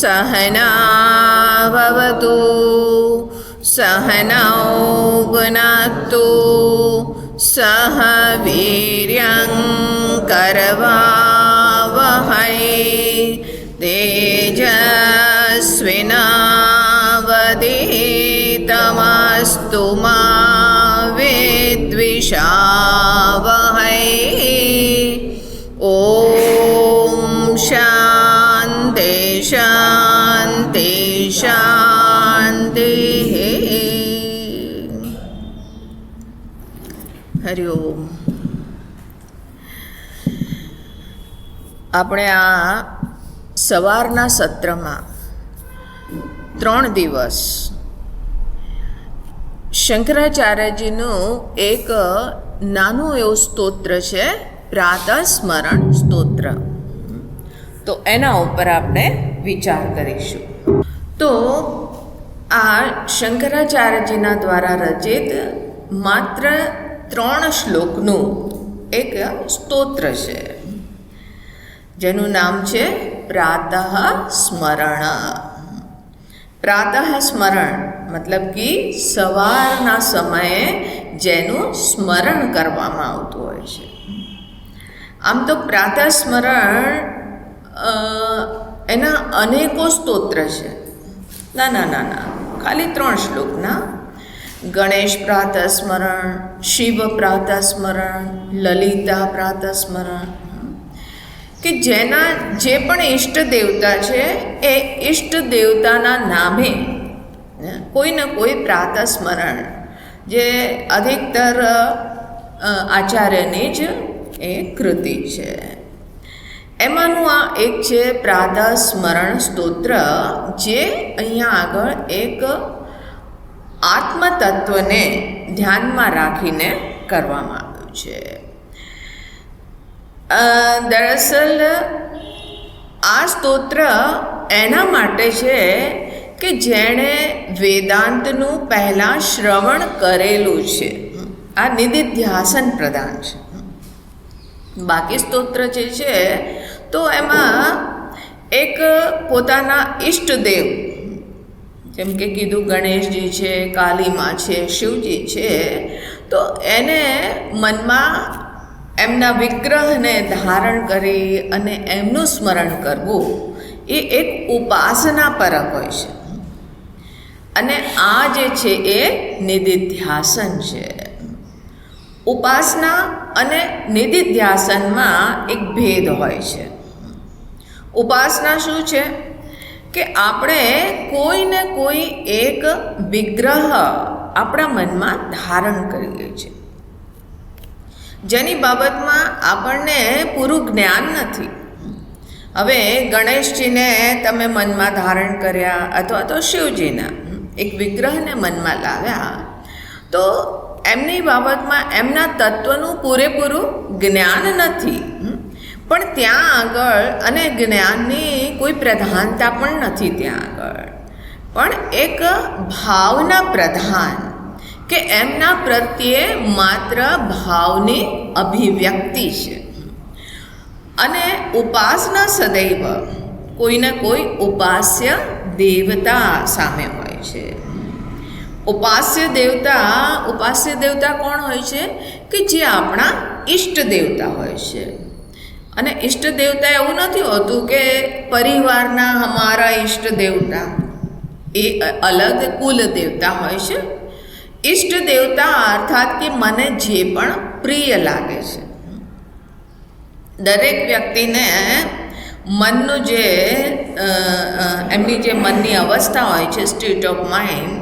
सहनाववतु सहनौ भुनक्तु सह वीर्यं करवावहै तेजस्विनावधीतमस्तु मा विद्विषावहै। ॐ शान्ति शान्ति शान्तिः। हरि ओम। આપણે આ સવારના સત્રમાં 3 દિવસ શંકરાચાર્યજીનું એક નાનું એવું સ્તોત્ર છે, પ્રાતઃસ્મરણ સ્તોત્ર. તો એના ઉપર આપણે વિચાર કરીશું. તો આ શંકરાચાર્યજીના દ્વારા રચિત માત્ર 3 શ્લોકનું એક સ્તોત્ર છે, જેનું નામ છે પ્રાતઃ સ્મરણ. પ્રાતઃ સ્મરણ મતલબ કે સવારના સમયે જેનું સ્મરણ કરવામાં આવતું હોય છે. આમ તો પ્રાતઃ સ્મરણ એના અનેકો સ્તોત્ર છે, નાના ખાલી 3 શ્લોકના. ગણેશ પ્રાતઃ સ્મરણ, શિવ પ્રાતઃ સ્મરણ, લલિતા પ્રાતઃ સ્મરણ, કે જેના જે પણ ઈષ્ટ દેવતા છે એ ઈષ્ટ દેવતાના નામે કોઈ ને કોઈ પ્રાતઃ સ્મરણ, જે અધિકતર આચાર્યની જ એ કૃતિ છે. એમાંનું આ એક છે પ્રાતઃ સ્મરણ સ્તોત્ર, જે અહીંયા આગળ એક આત્મતત્વને ધ્યાનમાં રાખીને કરવામાં આવ્યું છે. દરઅસલ આ સ્તોત્ર એના માટે છે કે જેણે વેદાંતનું પહેલાં શ્રવણ કરેલું છે. આ નિધિધ્યાસન પ્રધાન છે. બાકી સ્તોત્ર જે છે તો એમાં એક પોતાના ઈષ્ટદેવ, જેમ કે કીધું ગણેશજી છે, કાલીમા છે, શિવજી છે, તો એને મનમાં એમના વિગ્રહને ધારણ કરી અને એમનું સ્મરણ કરવું એ એક ઉપાસના પરક હોય છે. અને આ જે છે એ નિધિધ્યાસન છે. ઉપાસના અને નિધિધ્યાસનમાં એક ભેદ હોય છે. ઉપાસના શું છે કે આપણે કોઈને કોઈ એક વિગ્રહ આપણા મનમાં ધારણ કરીએ છીએ, જેની બાબતમાં આપણને પૂરું જ્ઞાન નથી. હવે ગણેશજીને તમે મનમાં ધારણ કર્યા અથવા તો શિવજીના એક વિગ્રહને મનમાં લાવ્યા, તો એમની બાબતમાં એમના તત્વનું પૂરેપૂરું જ્ઞાન નથી, પણ ત્યાં આગળ અને જ્ઞાનની કોઈ પ્રધાનતા પણ નથી ત્યાં આગળ, પણ એક ભાવના પ્રધાન, કે એમના પ્રત્યે માત્ર ભાવની અભિવ્યક્તિ છે. અને ઉપાસના સદૈવ કોઈને કોઈ ઉપાસ્ય દેવતા સામે હોય છે. ઉપાસ્ય દેવતા કોણ હોય છે? કે જે આપણા ઈષ્ટ દેવતા હોય છે. અને ઈષ્ટ દેવતા એવું નથી હોતું કે પરિવારના અમારા ઈષ્ટ દેવતા, એ અલગ કુલ દેવતા હોય છે. ઈષ્ટ દેવતા અર્થાત કે મને જે પણ પ્રિય લાગે છે. દરેક વ્યક્તિને મનનું જે એમની જે મનની અવસ્થા હોય છે, સ્ટેટ ઓફ માઇન્ડ,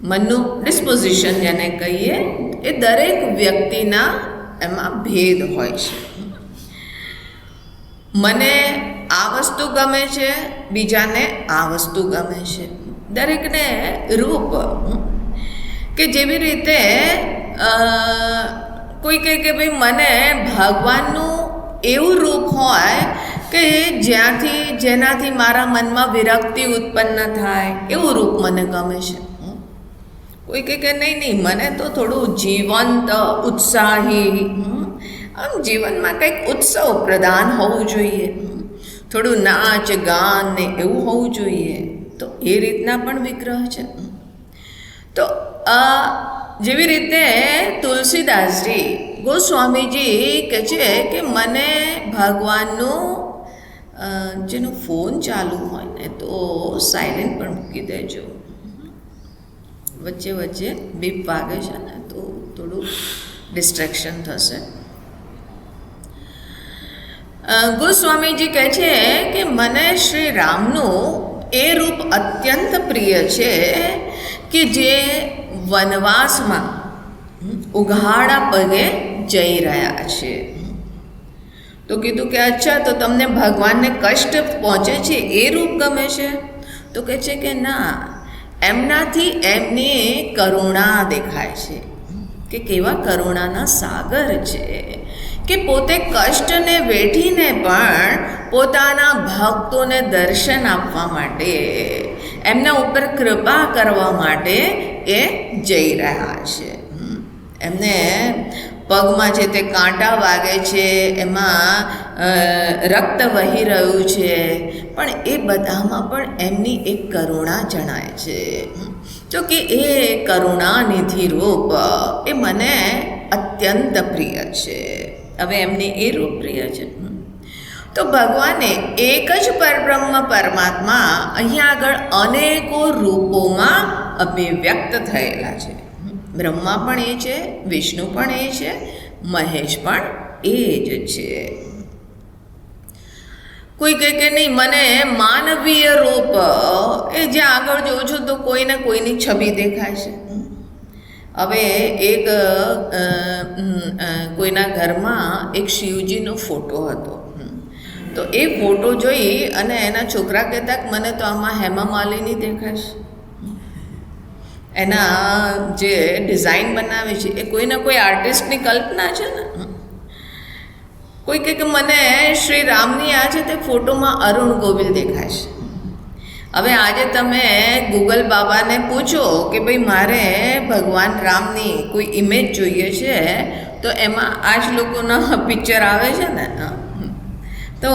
મનનું ડિસ્પોઝિશન જેને કહીએ, એ દરેક વ્યક્તિના એમાં ભેદ હોય છે. મને આ વસ્તુ ગમે છે, બીજાને આ વસ્તુ ગમે છે. દરેકને રૂપ, કે જેવી રીતે કોઈ કહે કે ભાઈ મને ભગવાનનું એવું રૂપ હોય કે જેનાથી મારા મનમાં વિરક્તિ ઉત્પન્ન થાય, એવું રૂપ મને ગમે છે. કોઈ કહે કે નહીં મને તો થોડું જીવંત, ઉત્સાહી, આમ જીવનમાં કંઈક ઉત્સવ પ્રધાન હોવું જોઈએ. થોડું નાચ ગાન ને એવું હોવું જોઈએ. તો એ રીતના પણ વિગ્રહ છે. તો જેવી રીતે તુલસીદાસજી ગોસ્વામીજી કહે છે કે મને ભગવાનનું જેનો ફોન ચાલુ હોય ને તો સાયલેન્ટ પણ મૂકી દેજો. વચ્ચે વચ્ચે બીપ વાગે છે ને તો થોડું ડિસ્ટ્રેક્શન થશે. ગોસ્વામીજી કહે છે કે મને શ્રી રામનું એ રૂપ અત્યંત પ્રિય છે કે જે વનવાસમાં ઉઘાડા પગે જઈ રહ્યા છે. તો કીધું કે અચ્છા, તો તમને ભગવાનને કષ્ટ પહોંચે છે એ રૂપ ગમે છે? તો કહે છે કે ના, એમનાથી એમની કરુણા દેખાય છે કે કેવા કરુણાના સાગર છે કે પોતે કષ્ટને વેઠીને પણ પોતાના ભક્તોને દર્શન આપવા માટે, એમના ઉપર કૃપા કરવા માટે એ જઈ રહ્યા છે. એમને પગમાં જે તે કાંટા વાગે છે, એમાં રક્ત વહી રહ્યું છે, પણ એ બધામાં પણ એમની એક કરુણા જણાય છે. તો કે એ કરુણાનિધિ રૂપ એ મને અત્યંત પ્રિય છે. હવે એમને એ રૂપ પ્રિય છે. તો ભગવાને એક જ પરબ્રહ્મ પરમાત્મા અહીંયા આગળ અનેકો રૂપોમાં અભિવ્યક્ત થયેલા છે. બ્રહ્મા પણ એ છે, વિષ્ણુ પણ એ છે, મહેશ પણ એ જ છે. કોઈ કહે કે નહીં, મને માનવીય રૂપ એ જ્યાં આગળ જોઉં છું તો કોઈને કોઈની છબી દેખાય છે. હવે એક કોઈના ઘરમાં એક શિવજીનો ફોટો હતો. તો એ ફોટો જોઈ અને એના છોકરા કહેતા કે મને તો આમાં હેમા માલિની દેખાય છે. એના જે ડિઝાઇન બનાવે છે એ કોઈને કોઈ આર્ટિસ્ટની કલ્પના છે ને. કોઈ કહે કે મને શ્રી રામની આ છે તે ફોટોમાં અરુણ ગોવિલ દેખાય છે. હવે આજે તમે ગૂગલ બાબાને પૂછો કે ભાઈ મારે ભગવાન રામની કોઈ ઇમેજ જોઈએ છે, તો એમાં આ જ લોકોના પિક્ચર આવે છે ને. તો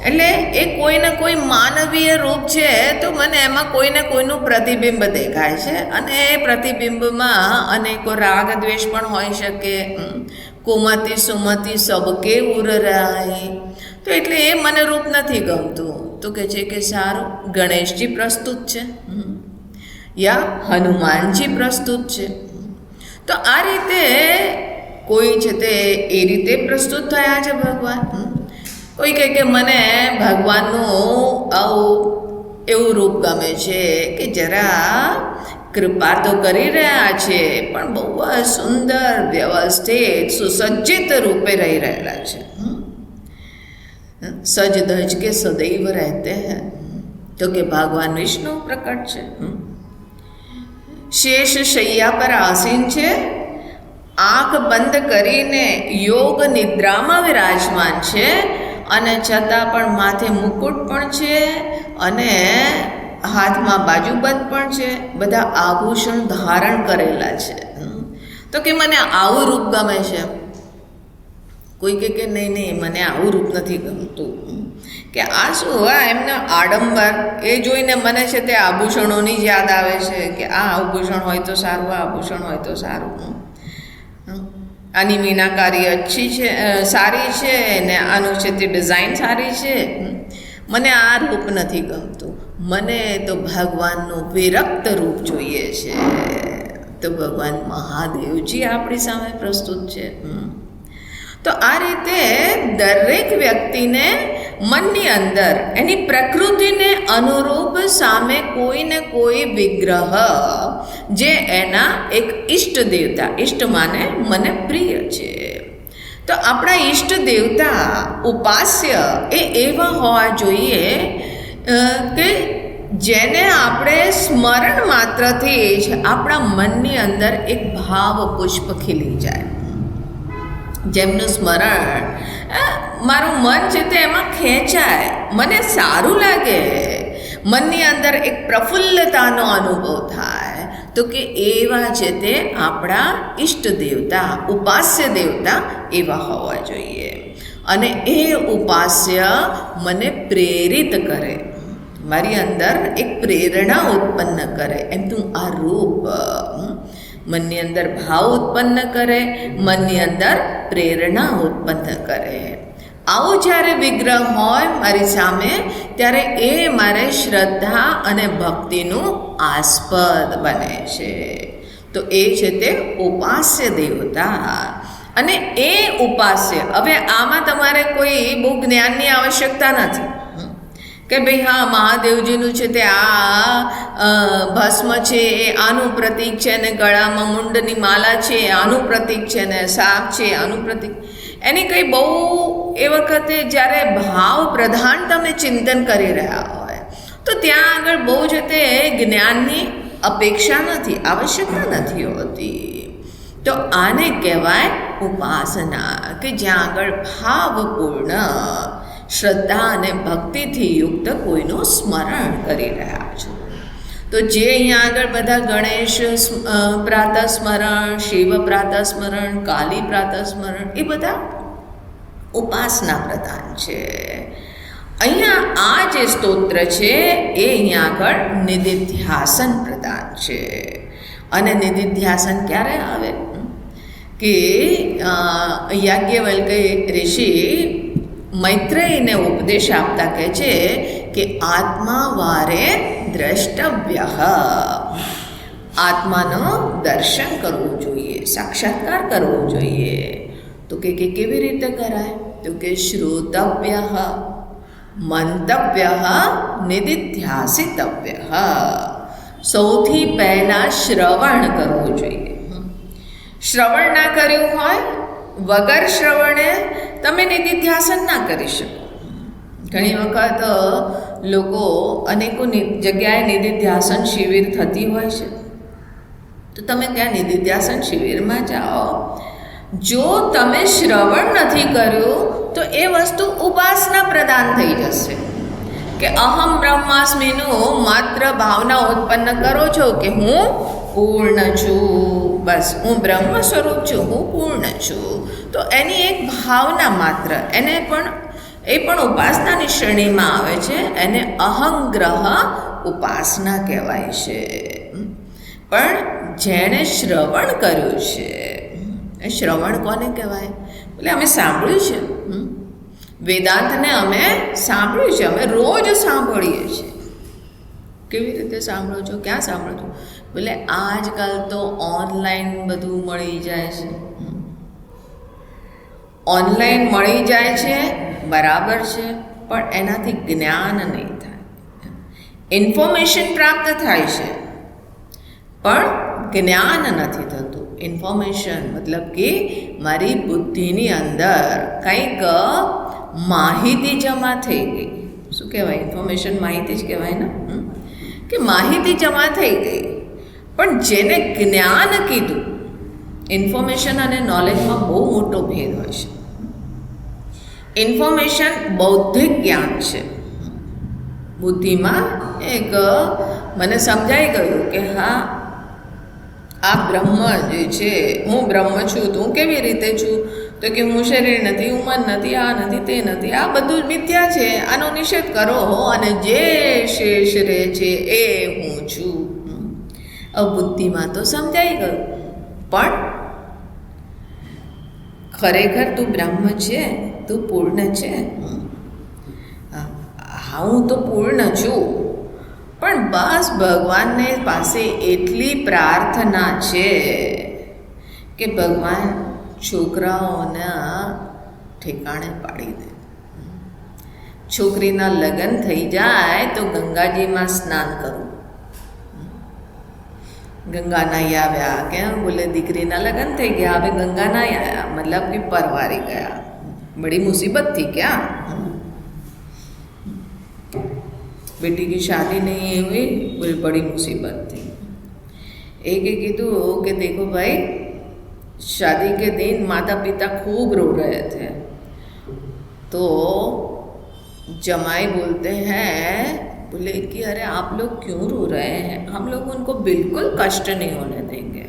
એટલે એ કોઈને કોઈ માનવીય રૂપ છે, તો મને એમાં કોઈને કોઈનું પ્રતિબિંબ દેખાય છે. અને એ પ્રતિબિંબમાં અનેકો રાગ દ્વેષ પણ હોઈ શકે. કુમતી સુમતી સબકે ઉર રાય. તો એટલે એ મને રૂપ નથી ગમતું. તો કહે છે કે સારું, ગણેશજી પ્રસ્તુત છે યા હનુમાનજી પ્રસ્તુત છે. તો આ રીતે કોઈ છે તે એ રીતે પ્રસ્તુત થયા છે ભગવાન. કોઈ કહે કે મને ભગવાનનું આવું એવું રૂપ ગમે છે કે જરા કૃપા તો કરી રહ્યા છે પણ બહુ જ સુંદર, વ્યવસ્થિત, સુસજ્જિત રૂપે રહી રહેલા છે. સજ ધજ કે સદૈવ રહેતે હૈ. તો કે ભગવાન વિષ્ણુ પ્રકટ છે. શેષ શૈયા પર આસીન છે, આંખ બંધ કરીને યોગ નિદ્રામાં વિરાજમાન છે, અને છતાં પણ માથે મુકુટ પણ છે અને હાથમાં બાજુબંધ પણ છે, બધા આભૂષણ ધારણ કરેલા છે. તો કે મને આવું રૂપ ગમે છે. કોઈ કે નહીં નહીં, મને આવું રૂપ નથી ગમતું. કે આ શું હોય એમના આડંબર, એ જોઈને મને છે તે આભૂષણોની જ યાદ આવે છે કે આ આભૂષણ હોય તો સારું, આ આભૂષણ હોય તો સારું. આની મીનાકારી અચ્છી છે, સારી છે, ને આનું છે તે ડિઝાઇન સારી છે. મને આ રૂપ નથી ગમતું. મને તો ભગવાનનું વિરક્ત રૂપ જોઈએ છે. તો ભગવાન મહાદેવજી આપણી સામે પ્રસ્તુત છે. તો આ રીતે દરેક વ્યક્તિને મનની અંદર એની પ્રકૃતિને અનુરૂપ સામે કોઈને કોઈ વિગ્રહ જે એના એક ઈષ્ટ દેવતા, ઈષ્ટ માને મને પ્રિય છે. તો આપણા ઈષ્ટ દેવતા ઉપાસ્ય એ એવા હોવા જોઈએ કે જેને આપણે સ્મરણ માત્રથી જ આપણા મનની અંદર એક ભાવ પુષ્પ ખીલી જાય. જેમનું સ્મરણ મારું મન છે તે એમાં ખેંચાય, મને સારું લાગે, મનની અંદર એક પ્રફુલ્લતાનો અનુભવ થાય. તો કે એવા છે તે આપણા ઈષ્ટ દેવતા, ઉપાસ્ય દેવતા એવા હોવા જોઈએ. અને એ ઉપાસ્ય મને પ્રેરિત કરે, મારી અંદર એક પ્રેરણા ઉત્પન્ન કરે. એમનું આ રૂપ મનની અંદર ભાવ ઉત્પન્ન કરે, મનની અંદર પ્રેરણા ઉત્પન્ન કરે. આવું જ્યારે વિગ્રહ હોય મારી સામે, ત્યારે એ મારે શ્રદ્ધા અને ભક્તિનું આસ્પદ બને છે. તો એ છે તે ઉપાસ્ય દેવતા. અને એ ઉપાસ્ય, હવે આમાં તમારે કોઈ બહુ જ્ઞાનની આવશ્યકતા નથી કે ભાઈ હા મહાદેવજીનું છે તે આ ભસ્મ છે એ આનું પ્રતીક છે, ને ગળામાં મુંડની માલા છે એ આનું પ્રતીક છે, ને સાપ છે આનું પ્રતીક. એની કંઈ બહુ એ વખતે જ્યારે ભાવ પ્રધાન તમે ચિંતન કરી રહ્યા હોય તો ત્યાં આગળ બહુ જ તે જ્ઞાનની અપેક્ષા નથી, આવશ્યકતા નથી હોતી. તો આને કહેવાય ઉપાસના, કે જ્યાં આગળ ભાવપૂર્ણ શ્રદ્ધા અને ભક્તિથી યુક્ત કોઈનું સ્મરણ કરી રહ્યા છો. તો જે અહીંયા આગળ બધા ગણેશ પ્રાતઃ સ્મરણ, શિવ પ્રાતઃ સ્મરણ, કાલી પ્રાતઃ સ્મરણ, એ બધા ઉપાસના પ્રધાન છે. અહીંયા આ જે સ્તોત્ર છે એ અહીંયા આગળ નિધિધ્યાસન પ્રધાન છે. અને નિધિધ્યાસન ક્યારે આવે કે યાજ્ઞવલ્ક્ય ઋષિ મૈત્રેયીને ઉપદેશ આપતા કહે છે કે આત્મા વારે દ્રષ્ટવ્ય, આત્માનું દર્શન કરવું જોઈએ, સાક્ષાત્કાર કરવો જોઈએ. તો કે કેવી રીતે કરાય? તો કે શ્રોતવ્ય, મંતવ્ય, નિધિધ્યાસિતવ્ય. સૌથી પહેલાં શ્રવણ કરવું જોઈએ. શ્રવણ ના કર્યું હોય, વગર શ્રવણે તમે નિધિધ્યાસન ના કરી શકો. ઘણી વખત લોકો અનેકો જગ્યાએ નિધિધ્યાસન શિબિર થતી હોય છે, તો તમે ત્યાં નિધિધ્યાસન શિબિરમાં જાઓ. જો તમે શ્રવણ નથી કર્યું તો એ વસ્તુ ઉપાસના પ્રદાન થઈ જશે. કે અહમ બ્રહ્માસ્મિનું માત્ર ભાવના ઉત્પન્ન કરો છો કે હું પૂર્ણ છું, બસ હું બ્રહ્મ સ્વરૂપ છું, હું પૂર્ણ છું. તો એની એક ભાવના માત્ર, એને પણ એ પણ ઉપાસનાની શ્રેણીમાં આવે છે. એને અહંગ્રહ ઉપાસના કહેવાય છે. પણ જેણે શ્રવણ કર્યું છે, એ શ્રવણ કોને કહેવાય? એટલે અમે સાંભળ્યું છે, વેદાંતને અમે સાંભળ્યું છે, અમે રોજ સાંભળીએ છીએ. કેવી રીતે સાંભળો છો? ક્યાં સાંભળો છો? બોલે આજકાલ તો ઓનલાઈન બધું મળી જાય છે. ઓનલાઈન મળી જાય છે, બરાબર છે, પણ એનાથી જ્ઞાન નહીં થાય. ઇન્ફોર્મેશન પ્રાપ્ત થાય છે પણ જ્ઞાન નથી થતું. ઇન્ફોર્મેશન મતલબ કે મારી બુદ્ધિની અંદર કંઈક માહિતી જમા થઈ ગઈ. શું કહેવાય? ઇન્ફોર્મેશન માહિતી જ કહેવાય ને, કે માહિતી જમા થઈ ગઈ. પણ જેને જ્ઞાન કીધું, ઇન્ફોર્મેશન અને નોલેજમાં બહુ મોટો ભેદ હોય છે. ઇન્ફોર્મેશન બૌદ્ધિક જ્ઞાન છે. બુદ્ધિમાં એક મને સમજાઈ ગયું કે હા આ બ્રહ્મ જે છે, હું બ્રહ્મ છું. તો હું કેવી રીતે છું? તો કે હું શરીર નથી, હું મન નથી, આ નથી, તે નથી, આ બધું મિથ્યા છે, આનો નિષેધ કરો અને જે શેષ રહે છે એ હું છું. બુદ્ધિમાં તો સમજાઈ ગયું, પણ ખરેખર તું બ્રહ્મ છે, તું પૂર્ણ છે. હા હું તો પૂર્ણ છું, પણ બસ ભગવાનને પાસે એટલી પ્રાર્થના છે કે ભગવાન છોકરાઓના ઠેકાણે પાડી દે. છોકરીના લગ્ન થઈ જાય તો ગંગાજીમાં સ્નાન કરું. ગંગા નાહી આવ્યા, કેમ? બોલે દીકરીના લગ્ન થઈ ગયા, હવે ગંગા નાહી આવ્યા, મતલબ કે પરવારી ગયા. બડી મુસીબત थी क्या? बेटी की शादी नहीं हुई, बोले बड़ी मुसीबत थी. एक एक कीधु कि देखो भाई, शादी के दिन माता पिता खूब रो रहे थे, तो जमाई बोलते हैं बोले कि अरे आप लोग क्यों रो रहे हैं, हम लोग उनको बिल्कुल कष्ट नहीं होने देंगे।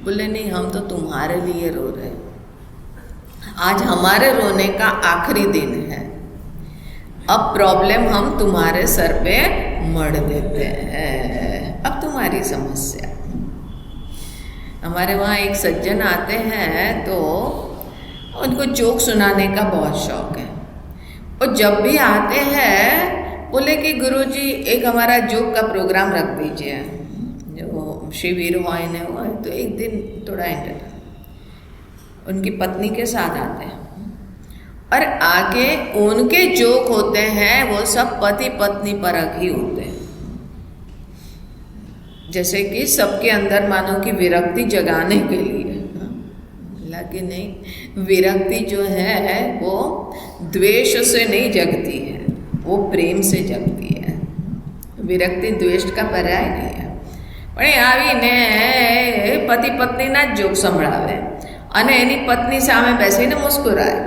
बोले नहीं, हम तो तुम्हारे लिए रो रहे हैं, आज हमारे रोने का आखिरी दिन है, अब प्रॉब्लम हम तुम्हारे सर पे मढ़ देते हैं, अब तुम्हारी समस्या। हमारे वहाँ एक सज्जन आते हैं तो उनको जोक सुनाने का बहुत शौक है, और जब भी आते हैं बोले कि गुरुजी एक हमारा जोक का प्रोग्राम रख दीजिए, जो शिविर हुआ ने हुआ तो एक दिन थोड़ा उनकी पत्नी के साथ आते हैं, और आगे उनके जोक होते हैं वो सब पति पत्नी परक ही होते हैं। जैसे कि सबके अंदर मानो कि विरक्ति जगाने के लिए, हालांकि नहीं, विरक्ति जो है वो द्वेष से नहीं जगती है, वो प्रेम से जगती है। विरक्ति द्वेष का पर्याय नहीं है। પણ આવીને પતિ પત્નીના જ જોક સંભળાવે અને એની પત્ની સામે બેસીને મુસ્કુરાए।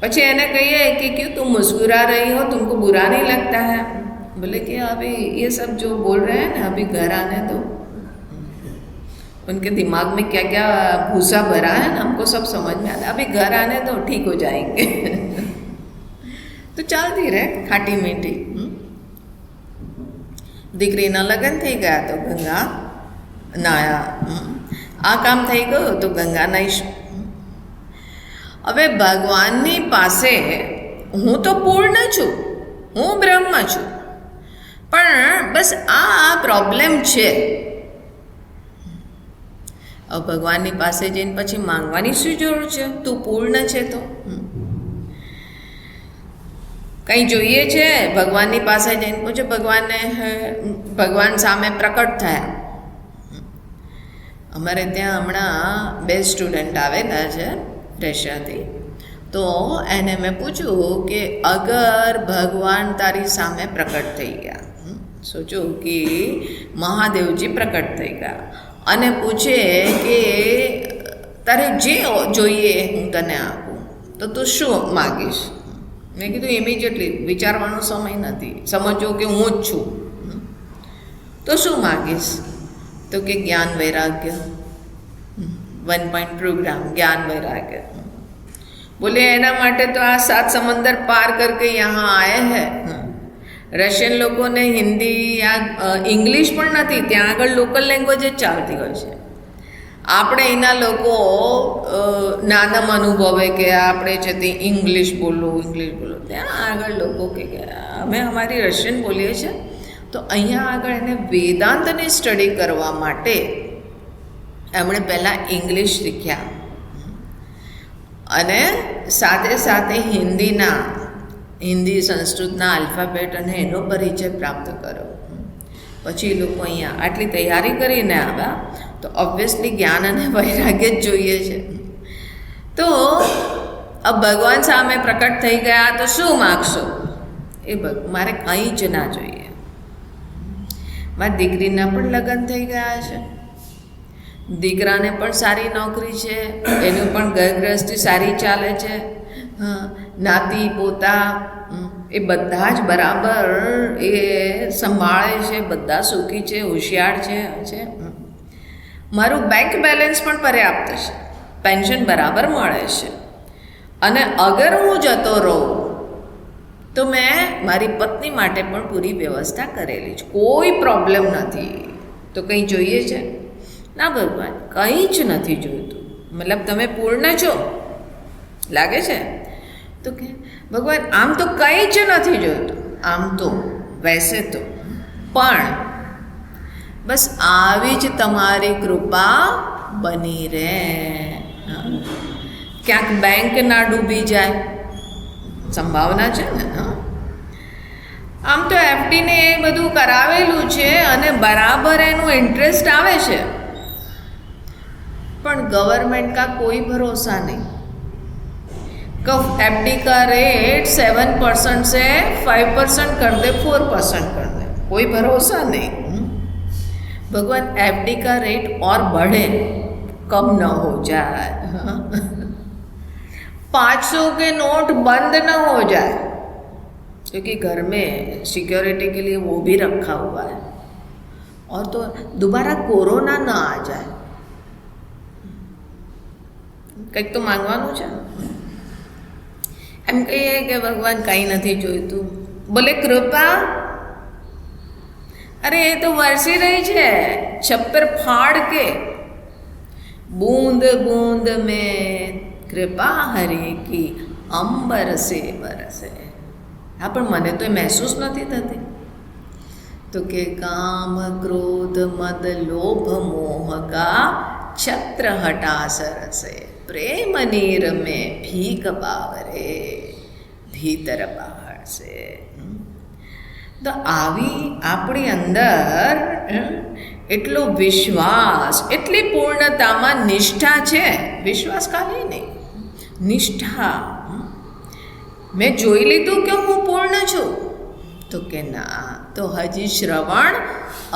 પછી એને કહીએ कि क्यों तुम मुस्कुरा रही हो, तुमको बुरा नहीं लगता है? बोले कि अभी ये सब जो बोल रहे हैं ना, अभी घर आने दो, उनके दिमाग में क्या क्या भूसा भरा है ना, हमको सब समझ में आता है, अभी घर आने दो, ठीक हो जाएंगे। तो चलती रहे खाटी मीठी। દીકરીના લગ્ન થઈ ગયા તો ગંગા નાયા, આ કામ થઈ ગયું તો ગંગા નાઈશું। હવે ભગવાનની પાસે હું તો પૂર્ણ છું, હું બ્રહ્મ છું, પણ બસ આ પ્રોબ્લેમ છે। હવે ભગવાનની પાસે જઈને પછી માંગવાની શું જરૂર છે? તું પૂર્ણ છે તો કંઈ જોઈએ છે? ભગવાનની પાસે જઈને પૂછો, ભગવાન સામે પ્રકટ થયા। અમારે ત્યાં હમણાં 2 સ્ટુડન્ટ આવેલા છે રશિયાથી, તો એને મેં પૂછ્યું કે અગર ભગવાન તારી સામે પ્રકટ થઈ ગયા, સોચો કે મહાદેવજી પ્રકટ થઈ ગયા અને પૂછે કે તારે જે જોઈએ હું તને આપું, તો તું શું માગીશ? મેં કીધું ઇમિડિયેટલી વિચારવાનો સમય નથી, સમજો કે હું જ છું, તો શું માગીશ? તો કે જ્ઞાન વૈરાગ્ય, 1 point प्रोग्राम ज्ञान वैराग्य। बोले एना माटे तो आ 7 समंदर पार करके यहाँ आए हैं। रशियन लोगों ने हिंदी या इंग्लिश पण नथी, त्यां आगळ लोकल लैंग्वेज ज चालती होय छे। આપણે એના લોકો નાનમ અનુભવે કે આપણે છે તે ઇંગ્લિશ બોલો, ત્યાં આગળ લોકો કે અમે અમારી રશિયન બોલીએ છીએ, તો અહીંયા આગળ એને વેદાંતની સ્ટડી કરવા માટે એમણે પહેલાં ઇંગ્લિશ શીખ્યા અને સાથે સાથે હિન્દી સંસ્કૃતના આલ્ફાબેટ અને એનો પરિચય પ્રાપ્ત કર્યો। પછી એ લોકો અહીંયા આટલી તૈયારી કરીને આવ્યા તો ઓબ્વિયસલી જ્ઞાન અને વૈરાગ્ય જ જોઈએ છે। તો अब ભગવાન સામે પ્રકટ થઈ ગયા તો શું માગશો? એ મારે કંઈ જ ના જોઈએ। મારી દીકરીના પણ લગ્ન થઈ ગયા છે, દીકરાને પણ સારી નોકરી છે, એનું પણ ઘર ગૃહસ્થી સારી ચાલે છે, નાતી પોતા એ બધા જ બરાબર એ સંભાળે છે, બધા સુખી છે, હોશિયાર છે। મારું બેંક બેલેન્સ પણ પર્યાપ્ત છે, પેન્શન બરાબર મળે છે, અને અગર હું જતો રહું તો મેં મારી પત્ની માટે પણ પૂરી વ્યવસ્થા કરેલી છે, કોઈ પ્રોબ્લેમ નથી। તો કંઈ જોઈએ છે? ના ભગવાન, કંઈ જ નથી જોઈતું। મતલબ તમે પૂર્ણ છો લાગે છે? તો કે ભગવાન આમ તો કંઈ જ નથી જોઈતું, આમ તો વૈસે તો, પણ બસ આવી જ તમારી કૃપા બની રહે, ક્યાંક બેંક ના ડૂબી જાય, સંભાવના છે ને। આમ તો એફડીને એ બધું કરાવેલું છે અને બરાબર એનું ઇન્ટરેસ્ટ આવે છે, પણ गवर्नमेंट का कोई भरोसा नहीं। एफडी का रेट 7% से 5% कर दे, 4% कर दे, कोई भरोसा नहीं। भगवान एफडी का रेट और बढ़े, कम न हो जाए, 500 के नोट बंद न हो जाए, क्योंकि घर में सिक्योरिटी के लिए वो भी रखा हुआ है, और तो दोबारा कोरोना ना आ जाए, કંઈક તો માંગવાનું છે. એમ કહીએ કે ભગવાન કંઈ નથી જોઈતું, બોલે કૃપા. અરે એ તો વરસી રહી છે છપ્પર ફાડ કે, બૂંદ બૂંદ મેં કૃપા હરે કી અંબર સે બરસે. હા, પણ મને તો એ મહેસૂસ નથી થતી. તો કે કામ ક્રોધ મદ લોભ મોહ કા છત્ર હટા સરસે, પ્રેમ નીર મેં ભીખ બાવરે ભીતર બહાર સે. તો આવી આપણી અંદર એટલો વિશ્વાસ, એટલી પૂર્ણતામાં નિષ્ઠા છે. વિશ્વાસ ખાલી નહીં, નિષ્ઠા. મેં જોઈ લીધું કે હું પૂર્ણ છું, તો કે ના, તો હજી શ્રવણ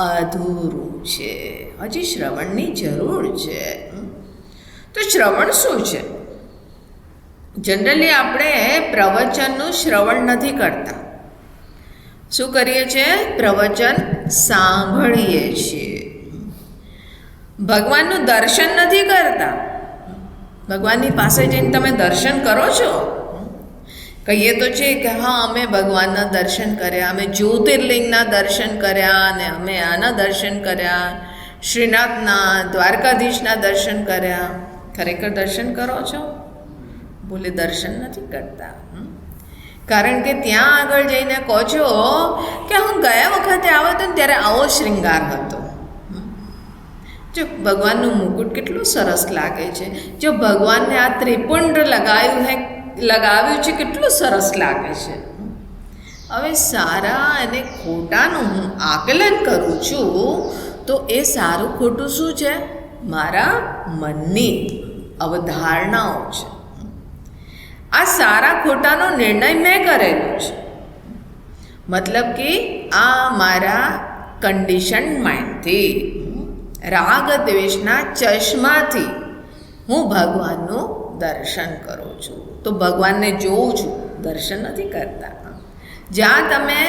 અધૂરું છે, હજી શ્રવણની જરૂર છે. તો શ્રવણ શું છે? જનરલી આપણે પ્રવચનનું શ્રવણ નથી કરતા. શું કરીએ છીએ? પ્રવચન સાંભળીએ છીએ. ભગવાનનું દર્શન નથી કરતા. ભગવાનની પાસે જઈને તમે દર્શન કરો છો? કહીએ તો છે કે હા, અમે ભગવાનના દર્શન કર્યા, અમે જ્યોતિર્લિંગના દર્શન કર્યા, અને અમે આના દર્શન કર્યા, શ્રીનાથના, દ્વારકાધીશના દર્શન કર્યા. ખરેખર દર્શન કરો છો? બોલે દર્શન નથી કરતા. કારણ કે ત્યાં આગળ જઈને કહો છો કે હું ગયા વખતે આવ્યો હતો ને ત્યારે આવો શ્રૃંગાર હતો. જો ભગવાનનું મુકુટ કેટલું સરસ લાગે છે, જો ભગવાનને આ ત્રિપુંડ લગાવ્યું છે કેટલું સરસ લાગે છે. હવે સારા અને ખોટાનું હું આકલન કરું છું, તો એ સારું ખોટું શું છે? મારા મનની અવધારણાઓ છે. આ સારા ખોટાનો નિર્ણય મેં કરેલો છે. મતલબ કે આ મારા કન્ડિશન માઇન્ડથી, રાગ દ્વેષના ચશ્માથી હું ભગવાનનું દર્શન કરું છું. તો ભગવાનને જોઉં છું, દર્શન નથી કરતા. જ્યાં તમે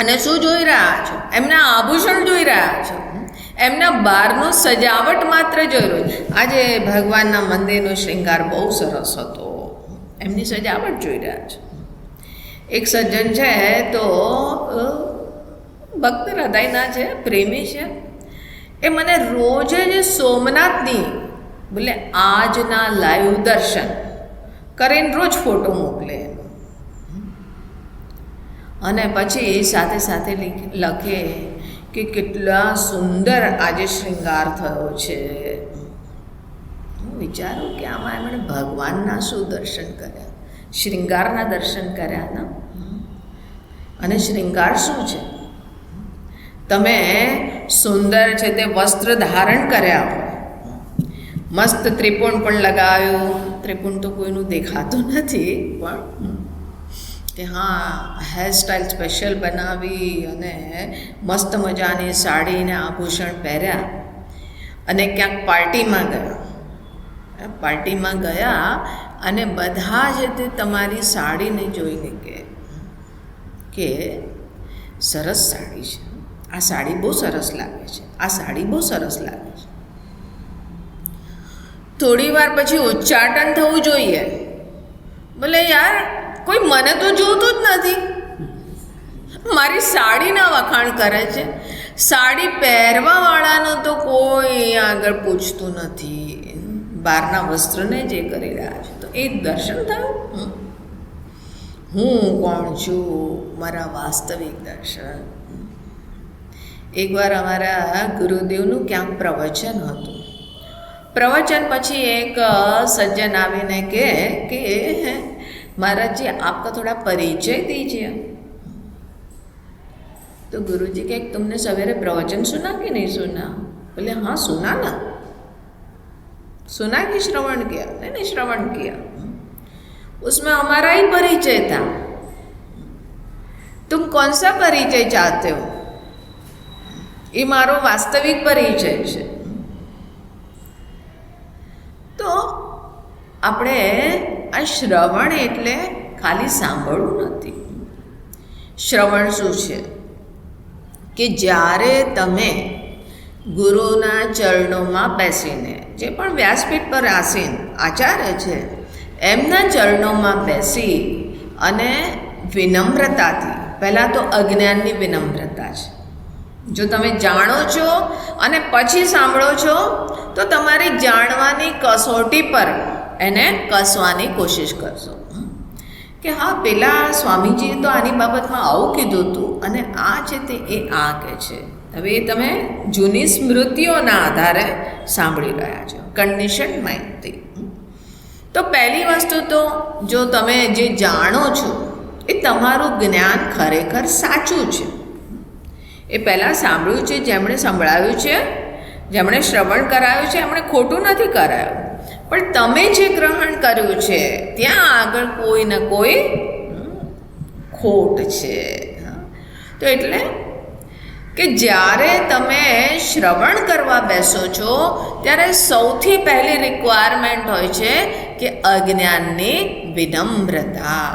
અને શું જોઈ રહ્યા છો? એમના આભૂષણ જોઈ રહ્યા છો, એમના બહારનું સજાવટ માત્ર જોઈ રહ્યો છે. આજે ભગવાનના મંદિરનો શૃંગાર બહુ સરસ હતો, એમની સજાવટ જોઈ રહ્યા છો. એક સજ્જન છે તો ભક્ત હૃદયના છે, પ્રેમી છે. એ મને રોજે જ સોમનાથની બોલે આજના લાઈવ દર્શન કરીને રોજ ફોટો મોકલે, અને પછી સાથે સાથે લખે કે કેટલા સુંદર આજે શૃંગાર થયો છે. હું વિચારું કે આમાં એમણે ભગવાનના શું દર્શન કર્યા? શૃંગારના દર્શન કર્યા ના. અને શૃંગાર શું છે? તમે સુંદર છે તે વસ્ત્ર ધારણ કર્યા હોય, મસ્ત ત્રિપુંડ પણ લગાવ્યું. ત્રિપુંડ તો કોઈનું દેખાતું નથી, પણ કે હા હેરસ્ટાઈલ સ્પેશિયલ બનાવી અને મસ્ત મજાની સાડીને આભૂષણ પહેર્યા અને ક્યાંક પાર્ટીમાં ગયા અને બધા જ તે તમારી સાડીને જોઈને કે સરસ સાડી છે, આ સાડી બહુ સરસ લાગે છે, આ સાડી બહુ સરસ લાગે છે. થોડી વાર પછી ઉચ્ચાટન થવું જોઈએ. બોલે યાર, કોઈ મને તો જોતું જ નથી, મારી સાડીના વખાણ કરે છે. સાડી પહેરવાવાળાનો તો કોઈ આગળ પૂછતું નથી, બહારના વસ્ત્રને જે કરી રહ્યા છે. તો એ દર્શન થયું. હું કોણ છું? મારા વાસ્તવિક દર્શન. એકવાર અમારા ગુરુદેવનું ક્યાંક પ્રવચન હતું. પ્રવચન પછી એક સજ્જન આવીને કહે કે महाराज जी आपका थोड़ा परिचय दीजिए। तो गुरुजी के तुमने सवेरे प्रवचन सुना कि नहीं सुना? बोले हाँ सुना ना। सुना कि श्रवण किया? नहीं श्रवण किया। उसमें हमारा ही परिचय था। तुम कौन सा परिचय चाहते हो? ये मारो वास्तविक परिचय है। तो આપણે આ શ્રવણ એટલે ખાલી સાંભળવું નથી, શ્રવણ શું છે કે જ્યારે તમે ગુરુના ચરણોમાં બેસીને, જે પણ વ્યાસપીઠ પર આસીન આચાર્ય છે એમના ચરણોમાં બેસી અને વિનમ્રતાથી, પહેલાં તો અજ્ઞાનની વિનમ્રતા છે. જો તમે જાણો છો અને પછી સાંભળો છો તો તમારી જાણવાની કસોટી પર એને કસવાની કોશિશ કરશો કે હા, પેલા સ્વામીજીએ તો આની બાબતમાં આવું કીધું હતું અને આ છે તે એ આ કહે છે. હવે એ તમે જૂની સ્મૃતિઓના આધારે સાંભળી રહ્યા છો, કન્ડિશન માઇન્ડથી. તો પહેલી વસ્તુ તો જો તમે જે જાણો છો એ તમારું જ્ઞાન ખરેખર સાચું છે. એ પહેલાં સાંભળ્યું છે, જેમણે સંભળાવ્યું છે, જેમણે શ્રવણ કરાવ્યું છે, એમણે ખોટું નથી કરાયું, પણ તમે જે ગ્રહણ કર્યું છે ત્યાં આગળ કોઈ ને કોઈ ખોટ છે. તો એટલે કે જ્યારે તમે શ્રવણ કરવા બેસો છો ત્યારે સૌથી પહેલી રિક્વાયરમેન્ટ હોય છે કે અજ્ઞાનની વિનમ્રતા.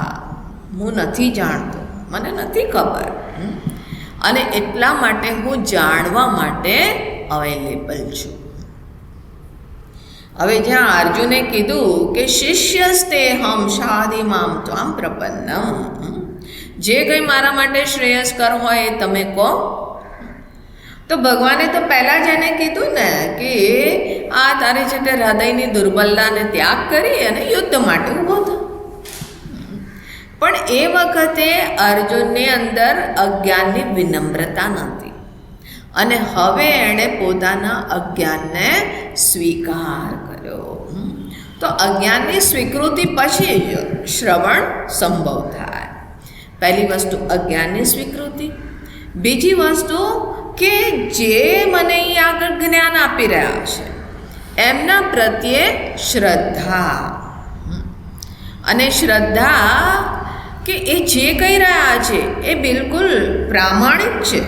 હું નથી જાણતો, મને નથી ખબર, અને એટલા માટે હું જાણવા માટે અવેલેબલ છું. હવે જ્યાં અર્જુને કીધું કે શિષ્યસ્તેહમ શાદિમામ ત્વામ પ્રપન્નમ, જે કંઈ મારા માટે શ્રેયસ્કર હોય એ તમે કહો. તો ભગવાને તો પહેલાં જ એને કીધું ને કે આ તારે છે તે હૃદયની દુર્બલતાને ત્યાગ કરી અને યુદ્ધ માટે ઊભો થયો. પણ એ વખતે અર્જુનની અંદર અજ્ઞાનની વિનમ્રતા નહોતી અને હવે એણે પોતાના અજ્ઞાનને સ્વીકાર કર્યો. તો અજ્ઞાનની સ્વીકૃતિ પછી જ શ્રવણ સંભવ થાય. પહેલી વસ્તુ અજ્ઞાનની સ્વીકૃતિ. બીજી વસ્તુ કે જે મને અહીં આગળ જ્ઞાન આપી રહ્યા છે એમના પ્રત્યે શ્રદ્ધા. અને શ્રદ્ધા કે એ જે કહી રહ્યા છે એ બિલકુલ પ્રામાણિક છે.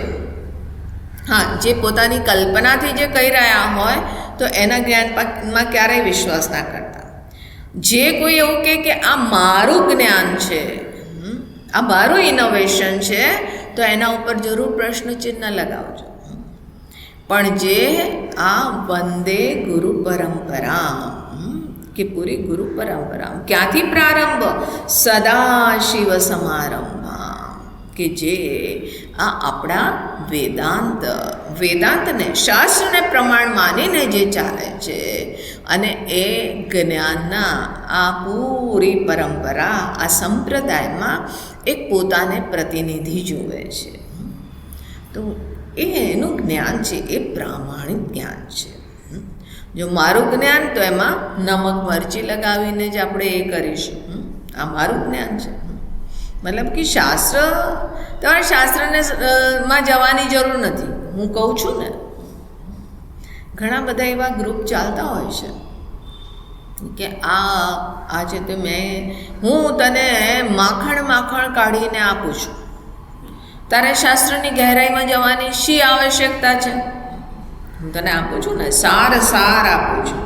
હા, જે પોતાની કલ્પનાથી જે કહી રહ્યા હોય તો એના જ્ઞાનમાં ક્યારેય વિશ્વાસ ના કરતા. જે કોઈ એવું કહે કે આ મારું જ્ઞાન છે, આ મારું ઇનોવેશન છે, તો એના ઉપર જરૂર પ્રશ્ન ચિહ્ન લગાવજો. પણ જે આ વંદે ગુરુ પરંપરા કે પૂરી ગુરુ પરંપરા ક્યાંથી પ્રારંભ? સદાશિવ સમારંભ, કે જે આ આપણા વેદાંતને શાસ્ત્રને પ્રમાણ માનીને જે ચાલે છે અને એ જ્ઞાનના આ પૂરી પરંપરા, આ સંપ્રદાયમાં એક પોતાને પ્રતિનિધિ જુએ છે. તો એનું જ્ઞાન છે એ પ્રામાણિક જ્ઞાન છે. જો મારું જ્ઞાન તો એમાં નમક મરચી લગાવીને જ આપણે એ કરીશું. આ મારું જ્ઞાન છે. મતલબ કે શાસ્ત્ર, તમારે શાસ્ત્રને માં જવાની જરૂર નથી. હું કહું છું ને, ઘણા બધા એવા ગ્રુપ ચાલતા હોય છે કે આ છે તે હું તને માખણ કાઢીને આપું છું, તારે શાસ્ત્રની ગહેરાઈમાં જવાની શી આવશ્યકતા છે? હું તને આપું છું ને, સાર આપું છું.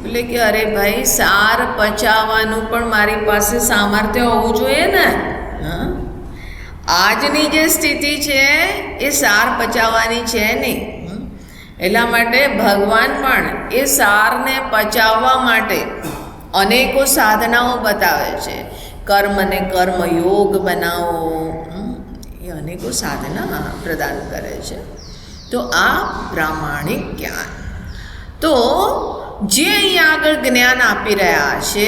એટલે કે અરે ભાઈ, સાર પચાવવાનું પણ મારી પાસે સામર્થ્ય હોવું જોઈએ ને. આજની જે સ્થિતિ છે એ સાર પચાવવાની છે નહીં. એટલા માટે ભગવાન પણ એ સારને પચાવવા માટે અનેકો સાધનાઓ બતાવે છે. કર્મને કર્મયોગ બનાવો, એ અનેકો સાધના પ્રદાન કરે છે. તો આ પ્રામાણિક જ્ઞાન. તો જે અહીંયા આગળ જ્ઞાન આપી રહ્યા છે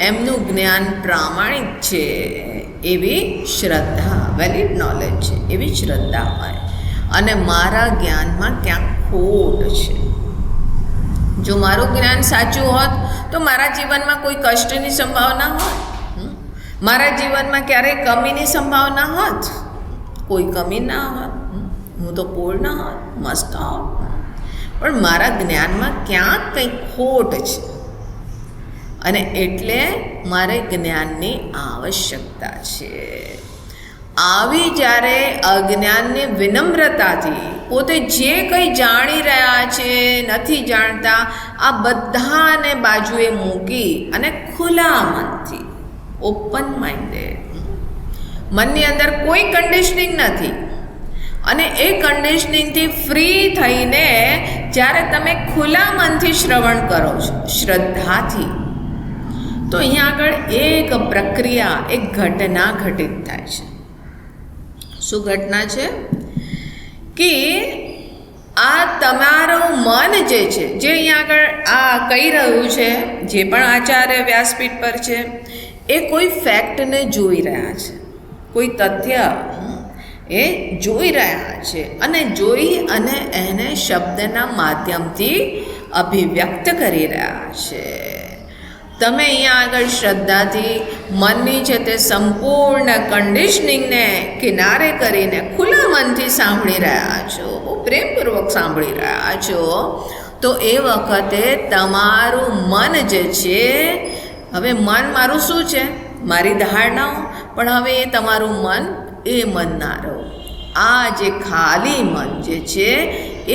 એમનું જ્ઞાન પ્રામાણિક છે, એવી શ્રદ્ધા, વેલિડ નોલેજ છે, એવી શ્રદ્ધા હોય. અને મારા જ્ઞાનમાં ક્યાંક ખોટ છે. જો મારું જ્ઞાન સાચું હોત તો મારા જીવનમાં કોઈ કષ્ટની સંભાવના હોત, મારા જીવનમાં ક્યારેય કમીની સંભાવના હોત, કોઈ કમી ના હોત, હું તો પૂર્ણ હોત, મસ્ત હોત. પણ મારા જ્ઞાનમાં ક્યાંક કંઈક ખોટ છે અને એટલે મારે જ્ઞાનની આવશ્યકતા છે. આવી જ્યારે અજ્ઞાનની વિનમ્રતાથી પોતે જે કંઈ જાણી રહ્યા છે, નથી જાણતા, આ બધાને બાજુએ મૂકી અને ખુલ્લા મનથી, ઓપન માઇન્ડેડ, મનની અંદર કોઈ કન્ડિશનિંગ નથી, અને એ કન્ડિશનિંગથી ફ્રી થઈને જ્યારે તમે ખુલ્લા મનથી શ્રવણ કરો છો, શ્રદ્ધાથી, તો અહીંયા આગળ એક પ્રક્રિયા, એક ઘટના ઘટિત થાય છે. શું ઘટના છે? કે આ તમારું મન જે છે, જે અહીંયા આગળ આ કહી રહ્યું છે, જે પણ આચાર્ય વ્યાસપીઠ પર છે, એ કોઈ ફેક્ટને જોઈ રહ્યા છે, કોઈ તથ્ય એ જોઈ રહ્યા છે, અને જોઈ અને એને શબ્દના માધ્યમથી અભિવ્યક્ત કરી રહ્યા છે. તમે અહીંયા આગળ શ્રદ્ધાથી મનની છે તે સંપૂર્ણ કન્ડિશનિંગને કિનારે કરીને ખુલ્લા મનથી સાંભળી રહ્યા છો, બહુ પ્રેમપૂર્વક સાંભળી રહ્યા છો, તો એ વખતે તમારું મન જે છે, હવે મન મારું શું છે? મારી ધારણાઓ, પણ હવે એ તમારું મન, એ મન ના રહો. આ જે ખાલી મન જે છે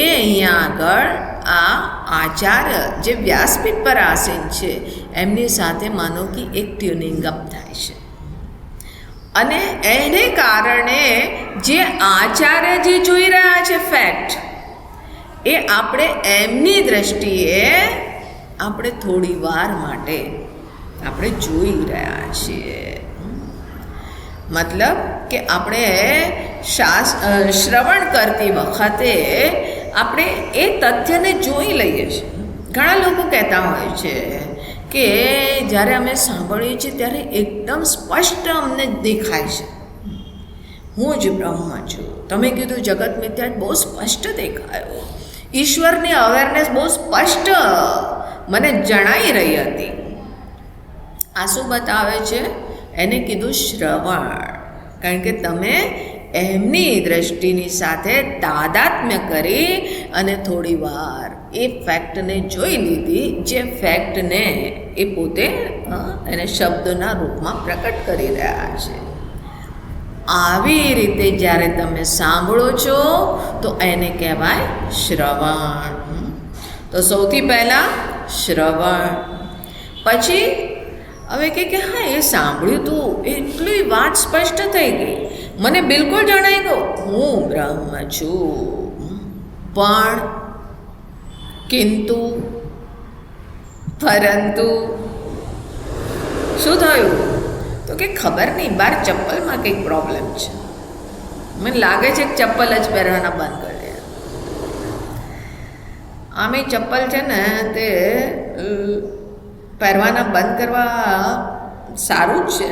એ અહીંયા આગળ આ આચાર્ય જે વ્યાસપીઠ પર આસીન છે એમની સાથે માનો કે એક ટ્યુનિંગ અપ થાય છે, અને એને કારણે જે આચાર્ય જે જોઈ રહ્યા છે ફેક્ટ, એ આપણે એમની દ્રષ્ટિએ આપણે થોડી વાર માટે આપણે જોઈ રહ્યા છીએ. મતલબ કે આપણે શ્રવણ કરતી વખતે આપણે એ તથ્યને જોઈ લઈએ છીએ. ઘણા લોકો કહેતા હોય છે કે જ્યારે અમે સાંભળીએ છીએ ત્યારે એકદમ સ્પષ્ટ અમને દેખાય છે, હું જ બ્રહ્મ છું. તમે કીધું જગત મિથ્યા, બહુ સ્પષ્ટ દેખાયો, ઈશ્વરની અવેરનેસ બહુ સ્પષ્ટ મને જણાઈ રહી હતી. આ શું બતાવે છે? એને કીધું શ્રવણ. કારણ કે તમે એમની દ્રષ્ટિની સાથે તાદાત્મ્ય કરી અને થોડી વાર એ ફેક્ટને જોઈ લીધી, જે ફેક્ટને એ પોતે એને શબ્દોના રૂપમાં પ્રકટ કરી રહ્યા છે. આવી રીતે જ્યારે તમે સાંભળો છો તો એને કહેવાય શ્રવણ. તો સૌથી પહેલાં શ્રવણ, પછી હવે કે હા એ સાંભળ્યું તું, એટલી વાત સ્પષ્ટ થઈ ગઈ, મને બિલકુલ જણાઈ ગયું, હું બ્રહ્મ છું. પણ કિંતુ પરંતુ શું થયું? તો કે ખબર નહીં, બાર ચપ્પલમાં કંઈક પ્રોબ્લેમ છે, મને લાગે છે કે ચપ્પલ જ પહેરવાના બંધ કરી દે. આમે ચપ્પલ છે ને તે પહેરવાના બંધ કરવા સારું જ છે,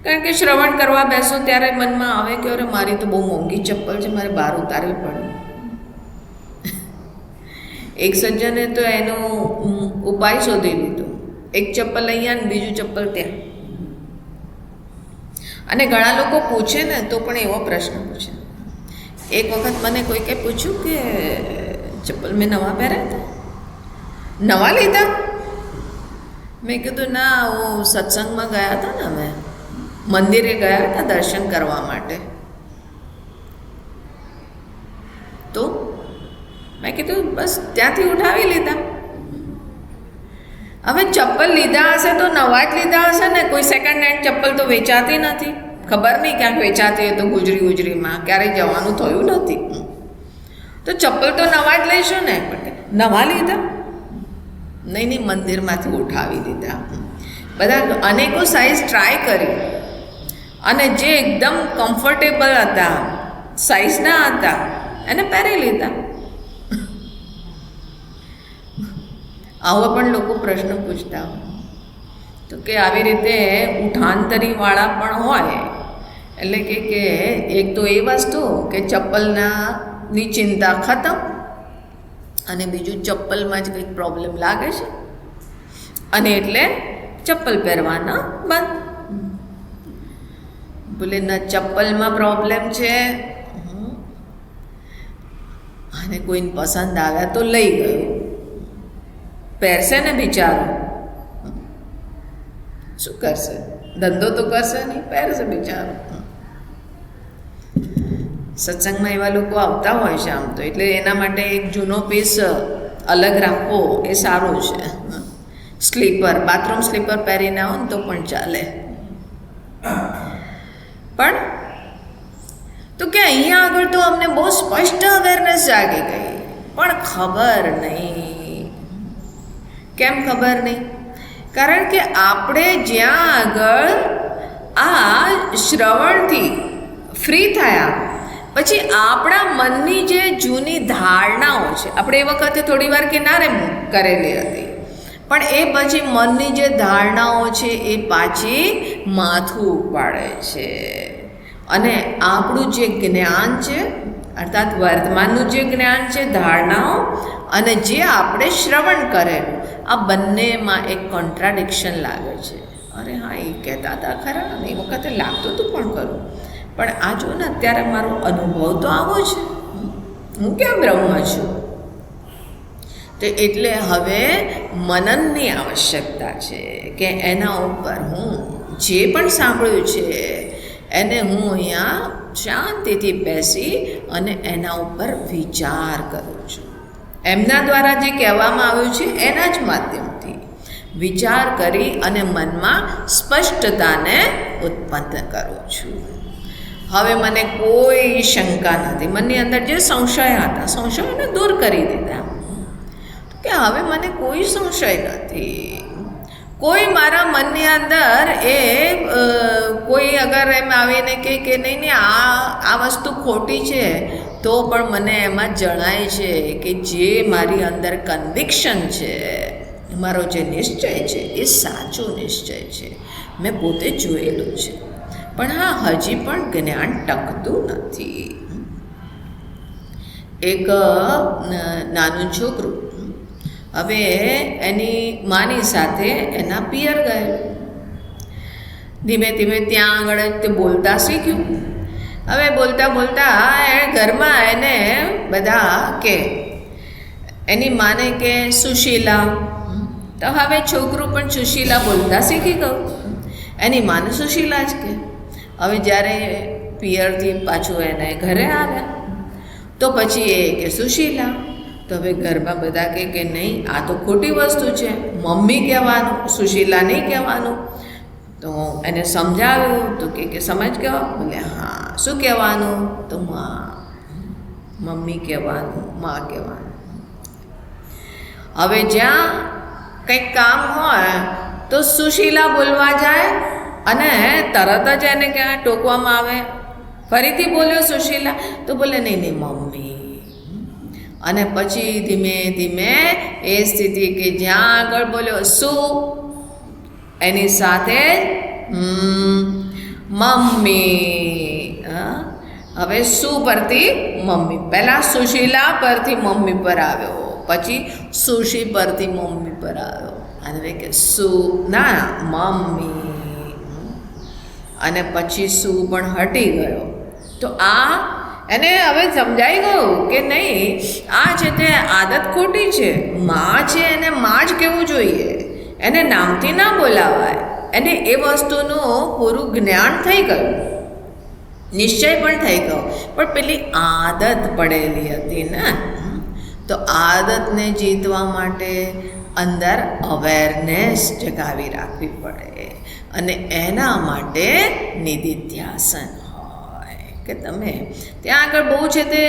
કારણ કે શ્રવણ કરવા બેસો ત્યારે મનમાં આવે કે અરે મારી તો બહુ મોંઘી ચપ્પલ છે, મારે બહાર ઉતારવી પડે. એક સજ્જને તો એનો ઉપાય શોધી લીધો, એક ચપ્પલ અહીંયા ને બીજું ચપ્પલ ત્યાં. અને ઘણા લોકો પૂછે ને તો પણ એવો પ્રશ્ન પૂછે. એક વખત મને કોઈકે પૂછ્યું કે ચપ્પલ મેં નવા પહેર્યા હતા, નવા લીધા? મેં કીધું ના, હું સત્સંગમાં ગયા હતા ને, અમે મંદિરે ગયા હતા દર્શન કરવા માટે, તો મેં કીધું બસ ત્યાંથી ઉઠાવી લીધા. હવે ચપ્પલ લીધા હશે તો નવા જ લીધા હશે ને, કોઈ સેકન્ડ હેન્ડ ચપ્પલ તો વેચાતી નથી. ખબર નહીં ક્યાંક વેચાતી હોય તો ગુજરીમાં ક્યારેય જવાનું થયું નથી, તો ચપ્પલ તો નવા જ લઈશું ને. નવા લીધા? નહીં, મંદિરમાંથી ઉઠાવી દીધા. બધા અનેકો સાઇઝ ટ્રાય કરી, અને જે એકદમ કમ્ફર્ટેબલ હતા, સાઇઝના હતા, એને પહેરી લીધા. આવો પણ લોકો પ્રશ્ન પૂછતા હોય, તો કે આવી રીતે ઉઠાંતરીવાળા પણ હોય. એટલે કે એક તો એ વસ્તુ કે ચપ્પલની ચિંતા ખતમ, અને બીજું ચપ્પલમાં જ કંઈક પ્રોબ્લેમ લાગે છે, અને એટલે ચપ્પલ પહેરવાના બંધ. બોલે ના, ચપ્પલમાં પ્રોબ્લેમ છે, અને કોઈને પસંદ આવ્યા તો લઈ ગયો, પહેરશે ને બિચારો, શું કરશે? ધંધો તો કરશે નહીં, પહેરશે બિચારો. સત્સંગમાં એવા લોકો આવતા હોય છે આમ તો, એટલે એના માટે એક જૂનો પીસ અલગ રાખવો એ સારું છે. સ્લીપર, બાથરૂમ સ્લીપર પહેરીને આવો ને તો પણ ચાલે. પણ તો કે અહીંયા આગળ તો અમને બહુ સ્પષ્ટ અવેરનેસ જાગી ગઈ, પણ ખબર નહીં. કેમ ખબર નહીં? કારણ કે આપણે જ્યાં આગળ આ શ્રવણથી ફ્રી થયા પછી આપણા મનની જે જૂની ધારણાઓ છે, આપણે એ વખતે થોડી વાર કિનારે કરેલી હતી, પણ એ પછી મનની જે ધારણાઓ છે એ પાછી માથું ઉપાડે છે અને આપણું જે જ્ઞાન છે અર્થાત વર્તમાનનું જે જ્ઞાન છે, ધારણાઓ અને જે આપણે શ્રવણ કરેલું, આ બંનેમાં એક કોન્ટ્રાડિક્શન લાગે છે. અરે હા, એ કહેતા હતા ખરા અને એ વખતે લાગતું હતું પણ ખરું, પણ આ જો ને અત્યારે મારો અનુભવ તો આવો છે, હું કેમ બ્રહ્મ છું? તો એટલે હવે મનનની આવશ્યકતા છે કે એના ઉપર હું જે પણ સાંભળ્યું છે એને હું અહીંયા શાંતિથી બેસી અને એના ઉપર વિચાર કરું છું. એમના દ્વારા જે કહેવામાં આવ્યું છે એના જ માધ્યમથી વિચાર કરી અને મનમાં સ્પષ્ટતાને ઉત્પન્ન કરું છું. હવે મને કોઈ શંકા નથી, મનની અંદર જે સંશય હતા સંશયોને દૂર કરી દીધા કે હવે મને કોઈ સંશય નથી. કોઈ મારા મનની અંદર એ કોઈ અગર એમ આવીને કહે કે નહીં આ વસ્તુ ખોટી છે, તો પણ મને એમાં જણાય છે કે જે મારી અંદર કન્વિક્શન છે, મારો જે નિશ્ચય છે એ સાચો નિશ્ચય છે, મેં પોતે જોયેલું છે. પણ હા, હજી પણ જ્ઞાન ટકતું નથી. એક નાનું છોકરું હવે એની માની સાથે એના પિયર ગયેલું. ધીમે ધીમે ત્યાં આગળ તે બોલતા શીખ્યું. હવે બોલતા બોલતા એ ઘરમાં એને બધા કે એની માને કે સુશીલા, તો હવે છોકરું પણ સુશીલા બોલતા શીખી ગયું. એની માને સુશીલા જ કે. હવે જ્યારે પિયરથી પાછું એને ઘરે આવ્યા તો પછી એ કે સુશીલા. તો હવે ઘરમાં બધા કે નહીં, આ તો ખોટી વસ્તુ છે, મમ્મી કહેવાનું, સુશીલા નહીં કહેવાનું. તો એને સમજાવ્યું તો કે સમજ ગયો? બોલે હા. શું કહેવાનું? તો મમ્મી કહેવાનું, માં કહેવાનું. હવે જ્યાં કંઈક કામ હોય તો સુશીલા બોલવા જાય અને તરત જ એને ક્યાં ટોકવામાં આવે. ફરીથી બોલ્યો સુશીલા, તો બોલે નહીં મમ્મી. અને પછી ધીમે ધીમે એ સ્થિતિ કે જ્યાં આગળ બોલ્યો શું, એની સાથે મમ્મી. હવે શું પરથી મમ્મી, પહેલાં સુશીલા પરથી મમ્મી પર આવ્યો, પછી સુશી પરથી મમ્મી પર આવ્યો, અને કે શું ના મમ્મી, અને પછી શું પણ હટી ગયો. તો આ એને હવે સમજાઈ ગયું કે નહીં, આ છે તે આદત ખોટી છે. માં છે એને માં જ કહેવું જોઈએ, એને નામથી ના બોલાવાય. એને એ વસ્તુનું પૂરું જ્ઞાન થઈ ગયું, નિશ્ચય પણ થઈ ગયો, પણ પેલી આદત પડેલી હતી ને. તો આદતને જીતવા માટે અંદર અવેરનેસ જગાવી રાખવી પડે, અને એના માટે નિધિધ્યાસન કે તમે ત્યાં આગળ બહુ છે તે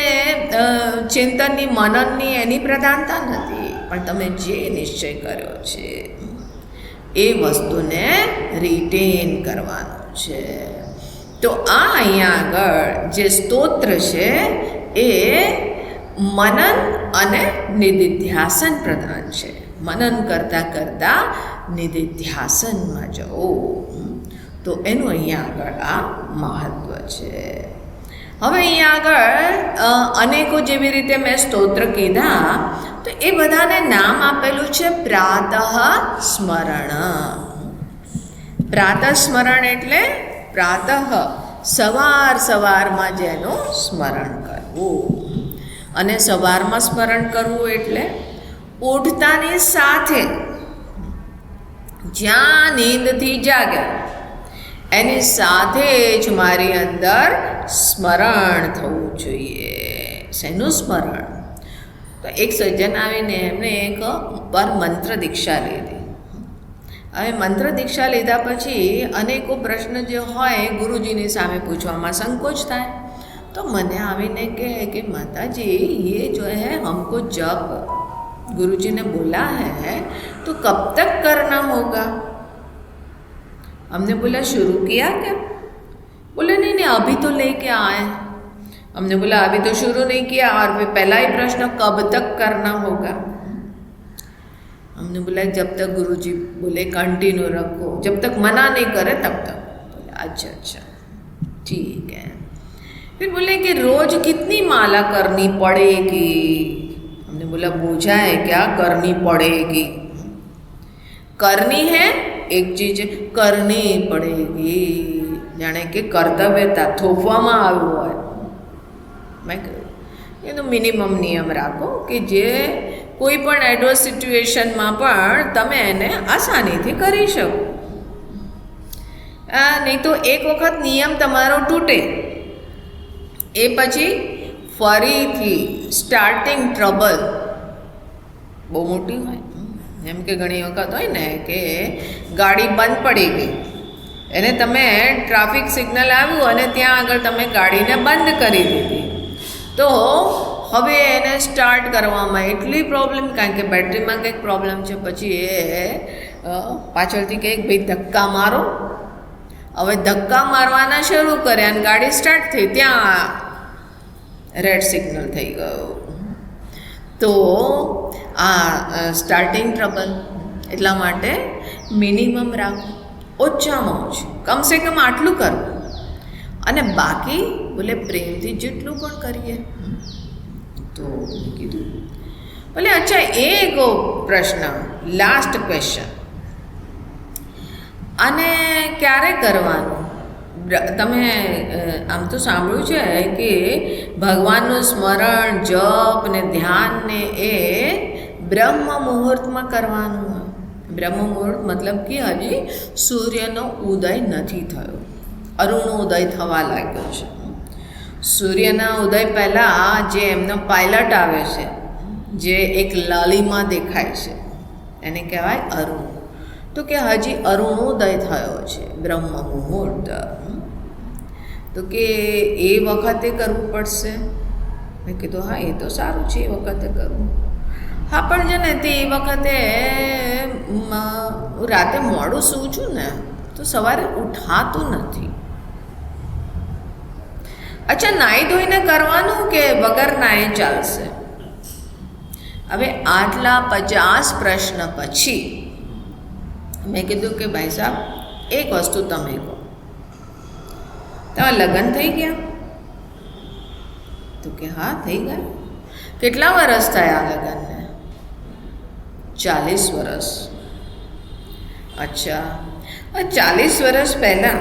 ચિંતનની મનનની એની પ્રધાનતા નથી, પણ તમે જે નિશ્ચય કર્યો છે એ વસ્તુને રિટેન કરવાનો છે. તો આ અહીંયા આગળ જે સ્તોત્ર છે એ મનન અને નિધિધ્યાસન પ્રધાન છે. મનન કરતાં કરતાં નિધિધ્યાસનમાં જવું, તો એનું અહીંયા આગળ આ મહત્ત્વ છે. હવે અહીંયા આગળ અનેકો જેવી રીતે મેં સ્તોત્ર કીધા, તો એ બધાને નામ આપેલું છે પ્રાતઃ સ્મરણ. પ્રાતઃ સ્મરણ એટલે પ્રાતઃ સવારમાં જેનું સ્મરણ કરવું. અને સવારમાં સ્મરણ કરવું એટલે ઉઠતાની સાથે જ્યાં નીંદથી જાગ્યા એની સાથે જ મારી અંદર સ્મરણ થવું જોઈએ. શેનું સ્મરણ? તો એક સજ્જન આવીને એમને એક પર મંત્ર દીક્ષા લીધી. હવે મંત્ર દીક્ષા લીધા પછી અનેકો પ્રશ્ન જે હોય ગુરુજીની સામે પૂછવામાં સંકોચ થાય, તો મને આવીને કહે કે માતાજી ये जो है हमको जब गुरुजी ने बोला है तो कब तक करना होगा। हमने बोला शुरू किया क्या? बोले नहीं नहीं अभी तो लेके आए। हमने बोला अभी तो शुरू नहीं किया और फिर पहला ही प्रश्न कब तक करना होगा। हमने बोला जब तक गुरुजी बोले कंटिन्यू रखो, जब तक मना नहीं करे तब तक। बोले अच्छा अच्छा ठीक है। फिर बोले कि रोज कितनी माला करनी पड़ेगी। हमने बोला पूछा है क्या करनी पड़ेगी? करनी है एक चीज करनी पड़ेगी, जाने के कर्तव्यता थोपवामां આવ્યું હોય। મેં કહ્યું એનો મિનિમમ નિયમ રાખો કે જે કોઈ પણ એડવર્સ સિચ્યુએશનમાં પણ તમે એને આસાનીથી કરી શકો। નહીં તો એક વખત નિયમ તમારો તૂટે એ પછી ફરીથી સ્ટાર્ટિંગ ટ્રબલ બહુ મોટી હોય। એમ કે ઘણી વખત હોય ને કે ગાડી બંધ પડી ગઈ, એને તમે ટ્રાફિક સિગ્નલ આવ્યું અને ત્યાં આગળ તમે ગાડીને બંધ કરી દીધી, તો હવે એને સ્ટાર્ટ કરવામાં એટલી પ્રોબ્લેમ, કારણ કે બેટરીમાં કંઈક પ્રોબ્લેમ છે, પછી એ પાછળથી કંઈક ભાઈ ધક્કા મારો। હવે ધક્કા મારવાના શરૂ કર્યા અને ગાડી સ્ટાર્ટ થઈ, ત્યાં રેડ સિગ્નલ થઈ ગયો। તો આ સ્ટાર્ટિંગ ટ્રબલ, એટલા માટે મિનિમમ રાખો, ઓછામાં ઓછું કમસે કમ આટલું કરવું, અને બાકી બોલે પ્રેમથી જેટલું પણ કરીએ। તો કીધું બોલે અચ્છા એક પ્રશ્ન, લાસ્ટ ક્વેશ્ચન, અને ક્યારે કરવાનું? તમે આમ તો સાંભળ્યું છે કે ભગવાનનું સ્મરણ, જપ ને ધ્યાન ને એ બ્રહ્મ મુહૂર્તમાં કરવાનું હોય। બ્રહ્મ મુહૂર્ત મતલબ કે હજી સૂર્યનો ઉદય નથી થયો, અરુણોદય થવા લાગ્યો છે। સૂર્યના ઉદય પહેલાં જે એમનો પાયલટ આવે છે, જે એક લાલીમાં દેખાય છે, એને કહેવાય અરુણ। તો કે હજી અરુણોદય થયો છે, બ્રહ્મ મુહૂર્ત, તો કે એ વખતે કરવું પડશે। મેં કીધું હા એ તો સારું છે, એ વખતે કરવું। હા પણ છે ને તે એ વખતે રાતે મોડું સૂવું છું ને તો સવારે ઉઠાતું નથી। અચ્છા નાહી ધોઈને કરવાનું કે વગર નાહે ચાલશે? હવે આટલા 50 પ્રશ્ન પછી મેં કીધું કે ભાઈ સાહેબ એક વસ્તુ તમે કહો, તમારા લગ્ન થઈ ગયા? તો કે હા થઈ ગયા। કેટલા વર્ષ થયા લગ્નને? 40 વર્ષ। અચ્છા 40 વર્ષ પહેલાં,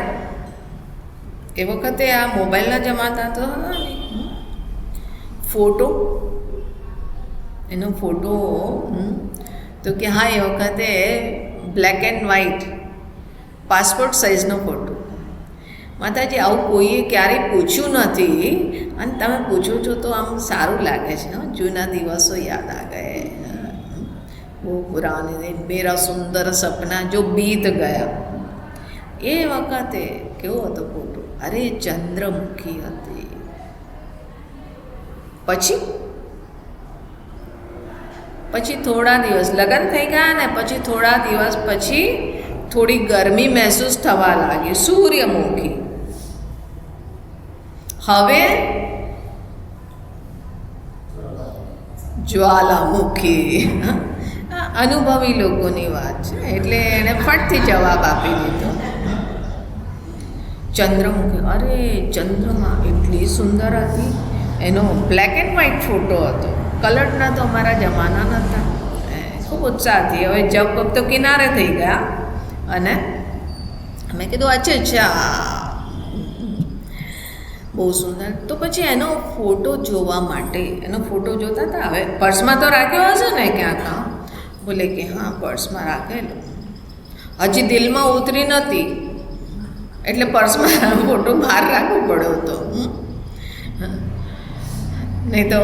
એ વખતે આ મોબાઈલના જમાતા તો હતા ને, ફોટો, એનો ફોટો, તો કે હા એ વખતે બ્લેક એન્ડ વ્હાઇટ પાસપોર્ટ સાઇઝનો ફોટો। માતાજી આવું કોઈએ ક્યારેય પૂછ્યું નથી, અને તમે પૂછો છો તો આમ સારું લાગે છે। જૂના દિવસો યાદ આ ગયે, वो पुराने दिन, मेरा सुंदर सपना जो बीत गया। એ વખતે કેવો હતો ફોટો? અરે ચંદ્રમુખી હતી। પછી થોડા દિવસ લગ્ન થઈ ગયા ને પછી થોડા દિવસ પછી થોડી ગરમી મહેસૂસ થવા લાગી, સૂર્યમુખી। હવે જ્વાલામુખી। અનુભવી લોકોની વાત છે એટલે એણે ફટથી જવાબ આપી દીધો। ચંદ્રમુખી, અરે ચંદ્રમા એટલી સુંદર હતી, એનો બ્લેક એન્ડ વ્હાઇટ ફોટો હતો, કલરના તો અમારા જમાના નહોતા। ખૂબ ઉત્સાહથી, હવે જબ તો કિનારે થઈ ગયા, અને મેં કીધું અચ્છા અચ્છા બહુ સુંદર। તો પછી એનો ફોટો જોવા માટે, એનો ફોટો જોતા હતા। હવે પર્સમાં તો રાખ્યો હશે ને ક્યાંક? બોલે કે હા પર્સમાં રાખેલો, હજી દિલમાં ઉતરી નથી, એટલે પર્સમાં ફોટો બહાર રાખવો પડ્યો હતો। नहीं तो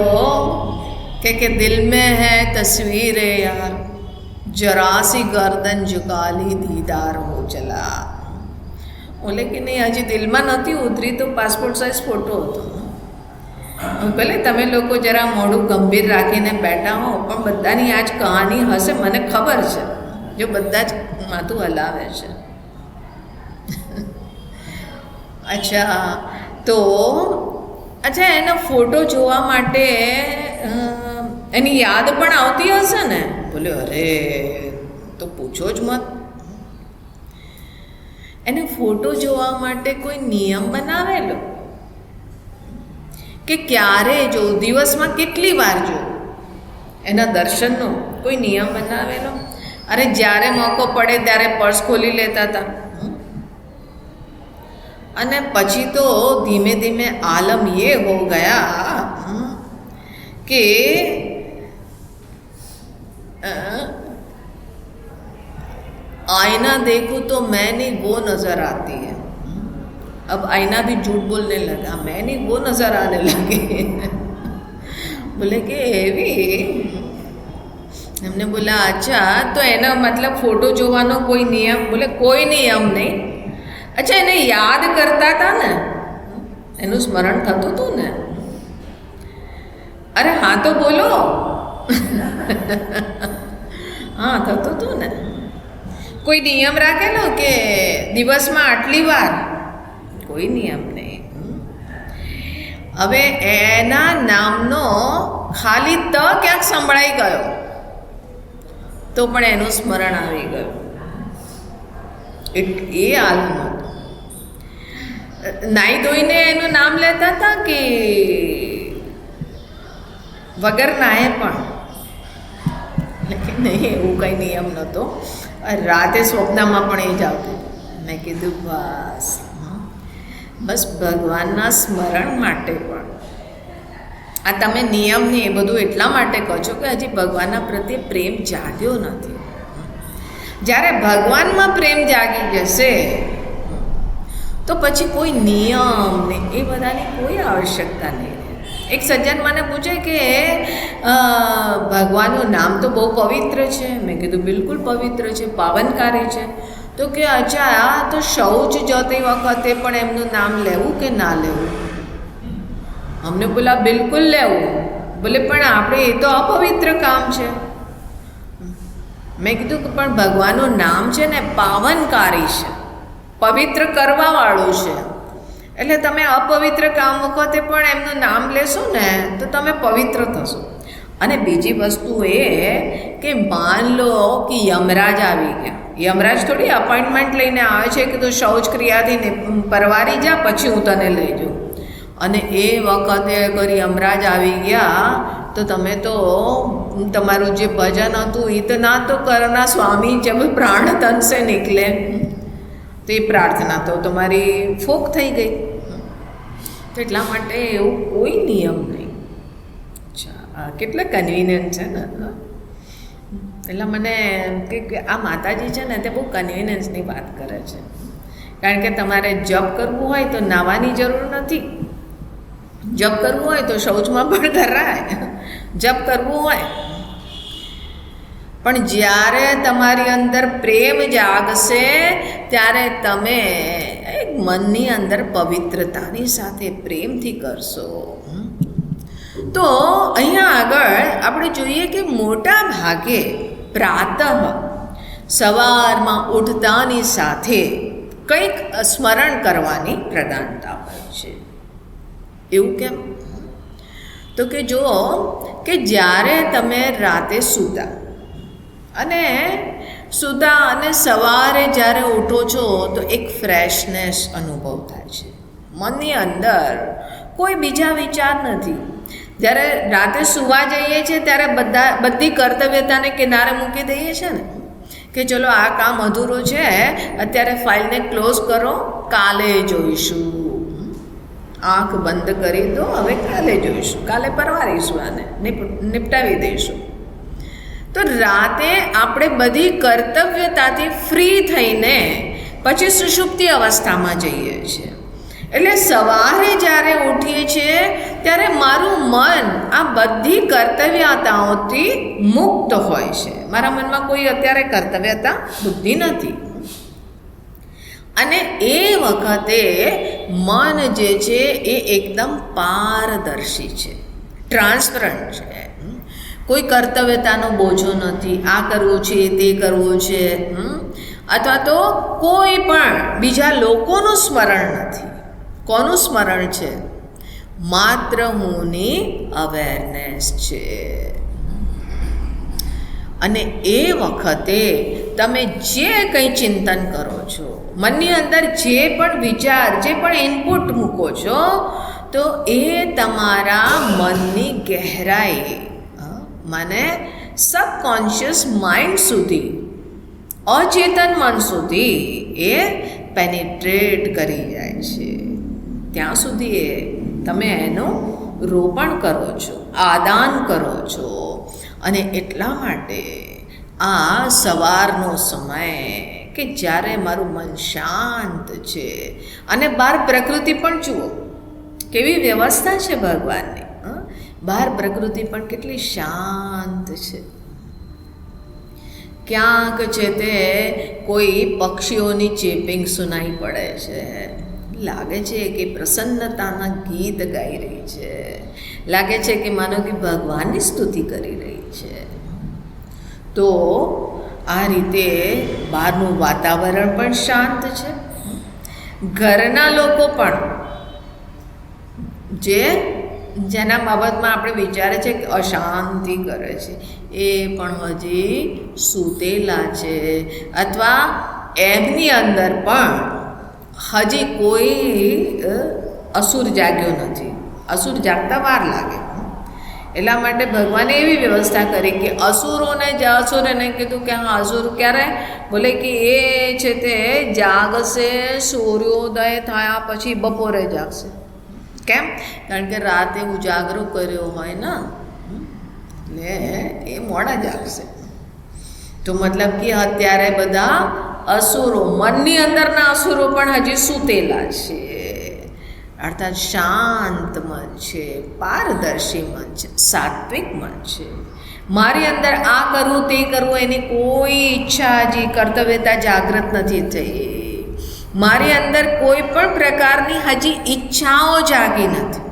કે દિલ में है तस्वीरें यार, जरा सी गर्दन झुका ली दीदार हो चला. બોલે કે નહીં હજી દિલમાં નથી ઉતરી તો પાસપોર્ટ સાઇઝ ફોટો હતો. ભલે તમે લોકો જરા મોઢું ગંભીર રાખીને બેઠા હો, પણ બધાની આ જ કહાની હશે, મને ખબર છે. જો બધા જ માથું હલાવે છે. અચ્છા, તો અચ્છા એનો ફોટો જોવા માટે એની યાદ પણ આવતી હશે ને? બોલે અરે તો પૂછો જ મત. એને ફોટો જોવા માટે કોઈ નિયમ બનાવેલો કે ક્યારે જો, દિવસમાં કેટલી વાર જો, એના દર્શનનો કોઈ નિયમ બનાવેલો? અરે જ્યારે મોકો પડે ત્યારે પર્સ ખોલી લેતા હતા. અને પછી તો ધીમે ધીમે આલમ ये हो गया कि आईना देखूं तो मैं नहीं वो नजर आती है. अब आईना भी झूठ बोलने लगा, मैं नहीं वो नजर आने लगे. बोले કે એવી. हमने बोला अच्छा तो એનો મતલબ ફોટો જોવાનો કોઈ નિયમ? બોલે કોઈ નિયમ નહીં. અચ્છા એને યાદ કરતા હતા ને, એનું સ્મરણ થતું હતું ને? અરે હા તો બોલો. હા થતું હતું ને. કોઈ નિયમ રાખેલો કે દિવસમાં આટલી વાર? કોઈ નિયમ નહીં. હવે એના નામનો ખાલી ત ક્યાંક સંભળાઈ ગયો તો પણ એનું સ્મરણ આવી ગયું. એ આલમ હતું. નાઈ ધોઈને એનું નામ લેતા હતા કે વગર નાએ પણ? નહીં, એવું કંઈ નિયમ નહોતો. રાતે સ્વપ્નમાં પણ એ જ આવતું. મેં કીધું બસ ભગવાનના સ્મરણ માટે પણ આ તમે નિયમને એ બધું એટલા માટે કહો છો કે હજી ભગવાનના પ્રત્યે પ્રેમ જાગ્યો નથી. જ્યારે ભગવાનમાં પ્રેમ જાગી જશે તો પછી કોઈ નિયમ ને એ બધાની કોઈ આવશ્યકતા નહીં. એક સજ્જન મને પૂછે કે ભગવાનનું નામ તો બહુ પવિત્ર છે. મેં કીધું બિલકુલ પવિત્ર છે, પાવનકારી છે. તો કે અચ્છા તો શૌચ જતી વખતે પણ એમનું નામ લેવું કે ના લેવું? અમને બોલા બિલકુલ લેવું. બોલે પણ આપણે એ તો અપવિત્ર કામ છે. મેં કીધું કે પણ ભગવાનનું નામ છે ને પાવનકારી છે, પવિત્ર કરવાવાળું છે. એટલે તમે અપવિત્ર કામ વખતે પણ એમનું નામ લેશો ને તો તમે પવિત્ર થશો. અને બીજી વસ્તુ એ કે માન લો કે યમરાજ આવી ગયા. યમરાજ થોડી અપોઇન્ટમેન્ટ લઈને આવે છે કે તું શૌચ ક્રિયાથી પરવારી જા પછી હું તને લઈ જાઉં. અને એ વખતે અગર યમરાજ આવી ગયા તો તમે તો તમારું જે ભજન હતું ઇતના તો કરના સ્વામી જબ પ્રાણ તન સે નિકલે, તો એ પ્રાર્થના તો તમારી ફોક થઈ ગઈ. તો એટલા માટે એવું કોઈ નિયમ નહીં. અચ્છા, કેટલા કન્વિનિયન્ટ છે ને. એટલે મને કે આ માતાજી છે ને તે બહુ કન્વિનિયન્સની વાત કરે છે. કારણ કે તમારે જપ કરવું હોય તો નાહવાની જરૂર નથી. જપ કરવું હોય તો શૌચમાં પણ કરાય. જપ કરવું હોય પણ જ્યારે તમારી અંદર પ્રેમ જાગશે ત્યારે તમે મનની અંદર પવિત્રતાની સાથે પ્રેમથી કરશો. તો અહીંયા આગળ આપણે જોઈએ કે મોટા ભાગે પ્રાતઃ સવારમાં ઉઠતાની સાથે કંઈક સ્મરણ કરવાની પ્રધાનતા હોય છે. એવું કેમ? તો કે જુઓ કે જ્યારે તમે રાતે સૂતા અને સવારે જ્યારે ઉઠો છો તો એક ફ્રેશનેસ અનુભવ થાય છે. મનની અંદર કોઈ બીજા વિચાર નથી. જ્યારે રાતે સૂવા જઈએ છીએ ત્યારે બધી કર્તવ્યતાને કિનારે મૂકી દઈએ છીએ ને કે ચલો આ કામ અધૂરું છે, અત્યારે ફાઇલને ક્લોઝ કરો, કાલે જોઈશું. આંખ બંધ કરી દો, હવે કાલે જોઈશું, કાલે પરવારીશું, આને નિપટાવી દઈશું. તો રાતે આપણે બધી કર્તવ્યતાથી ફ્રી થઈને પછી સુષુપ્તિ અવસ્થામાં જઈએ છીએ. એટલે સવારે જ્યારે ઉઠીએ છીએ ત્યારે મારું મન આ બધી કર્તવ્યતાઓથી મુક્ત હોય છે. મારા મનમાં કોઈ અત્યારે કર્તવ્યતા બુદ્ધિ નથી. અને એ વખતે મન જે છે એ એકદમ પારદર્શી છે, ટ્રાન્સપરન્ટ છે. કોઈ કર્તવ્યતાનો બોજો નથી, આ કરવું છે તે કરવું છે, અથવા તો કોઈ પણ બીજા લોકોનું સ્મરણ નથી. કોનું સ્મરણ છે? માત્ર હુંની અવેરનેસ છે. અને એ વખતે તમે જે કંઈ ચિંતન કરો છો, મનની અંદર જે પણ વિચાર, જે પણ ઇનપુટ મૂકો છો, તો એ તમારા મનની ગહેરાઈ, મને સબકોન્શિયસ માઇન્ડ સુધી, અચેતન મન સુધી એ પેનિટ્રેટ કરી જાય છે. ત્યાં સુધી એ તમે એનું રોપણ કરો છો, આદાન કરો છો. અને એટલા માટે આ સવારનો સમય કે જ્યારે મારું મન શાંત છે, અને બહાર પ્રકૃતિ પણ જુઓ કેવી વ્યવસ્થા છે ભગવાનની. બહાર પ્રકૃતિ પણ કેટલી શાંત છે. ક્યાંક છે તે કોઈ પક્ષીઓની ચેપિંગ સુનાઈ પડે છે. લાગે છે કે પ્રસન્નતાના ગીત ગાઈ રહી છે. લાગે છે કે માનો કે ભગવાનની સ્તુતિ કરી રહી છે. તો આ રીતે બહારનું વાતાવરણ પણ શાંત છે. ઘરના લોકો પણ જેના બાબતમાં આપણે વિચારે છે કે અશાંતિ કરે છે, એ પણ હજી સૂતેલા છે, અથવા એમની અંદર પણ હજી કોઈ અસુર જાગ્યો નથી. અસુર જાગતા વાર લાગે. એટલા માટે ભગવાને એવી વ્યવસ્થા કરી કે અસુરોને કીધું કે હા, અસુર ક્યારે બોલે કે એ છે તે જાગશે સૂર્યોદય થયા પછી, બપોરે જાગશે. કેમ? કારણ કે રાતે ઉજાગરો કર્યો હોય ને, એટલે એ મોડા જાગશે. તો મતલબ કે અત્યારે બધા અસુરો, મનની અંદરના અસુરો પણ હજી સૂતેલા છે. અર્થાત શાંત મન છે, પારદર્શી મન છે, સાત્વિક મન છે. મારી અંદર આ કરવું તે કરવું એની કોઈ ઈચ્છા, હજી કર્તવ્યતા જાગૃત નથી થઈ. મારી અંદર કોઈ પણ પ્રકારની હજી ઈચ્છાઓ જાગી નથી.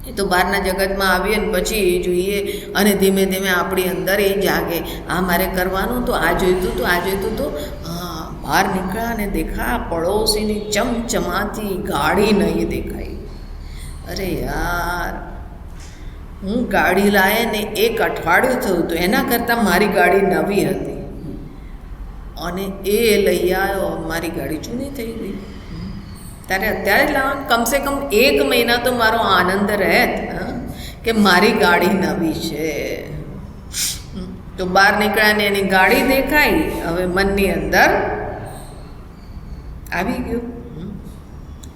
એ તો બહારના જગતમાં આવીએ ને પછી જોઈએ, અને ધીમે ધીમે આપણી અંદર એ જાગે. આ મારે કરવાનું તો, આ જોઈતું તો, આ જોઈતું તો. બહાર નીકળ્યા અને દેખા પડોશીની ચમચમાતી ગાડી નહીં દેખાઈ. અરે યાર, હું ગાડી લાવે ને 1 અઠવાડિયું થયું હતું, એના કરતાં મારી ગાડી નવી હતી, અને એ લઈ આવ્યો, મારી ગાડી જૂની થઈ ગઈ. તારે અત્યારે લાવવાનું, કમસે કમ 1 મહિના તો મારો આનંદ રહેત કે મારી ગાડી નવી છે. તો બહાર નીકળ્યા ને એની ગાડી દેખાઈ, હવે મનની અંદર આવી ગયું,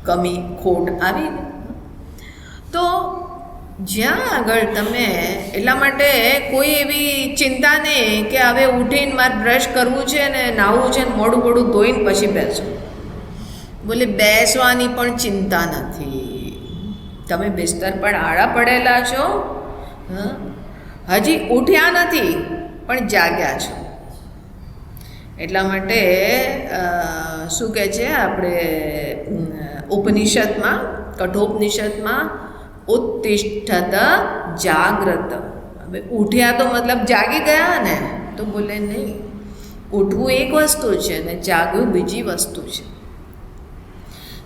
કમી ખોટ આવી ગઈ. તો જ્યાં આગળ તમે, એટલા માટે કોઈ એવી ચિંતા નહીં કે હવે ઉઠીને મારે બ્રશ કરવું છે ને નાહવું છે ને મોડું મોડું ધોઈને પછી બેસું. બોલે બેસવાની પણ ચિંતા નથી. તમે બિસ્તર પર આડા પડેલા છો, હજી ઉઠ્યા નથી પણ જાગ્યા છો. એટલા માટે શું કહે છે આપણે ઉપનિષદમાં, કઠોપનિષદમાં, ઉત્તિષ્ઠત જાગ્રત. હવે ઉઠ્યા તો મતલબ જાગી ગયા ને? તો બોલે નહીં, ઉઠવું એક વસ્તુ છે ને જાગવું બીજી વસ્તુ છે.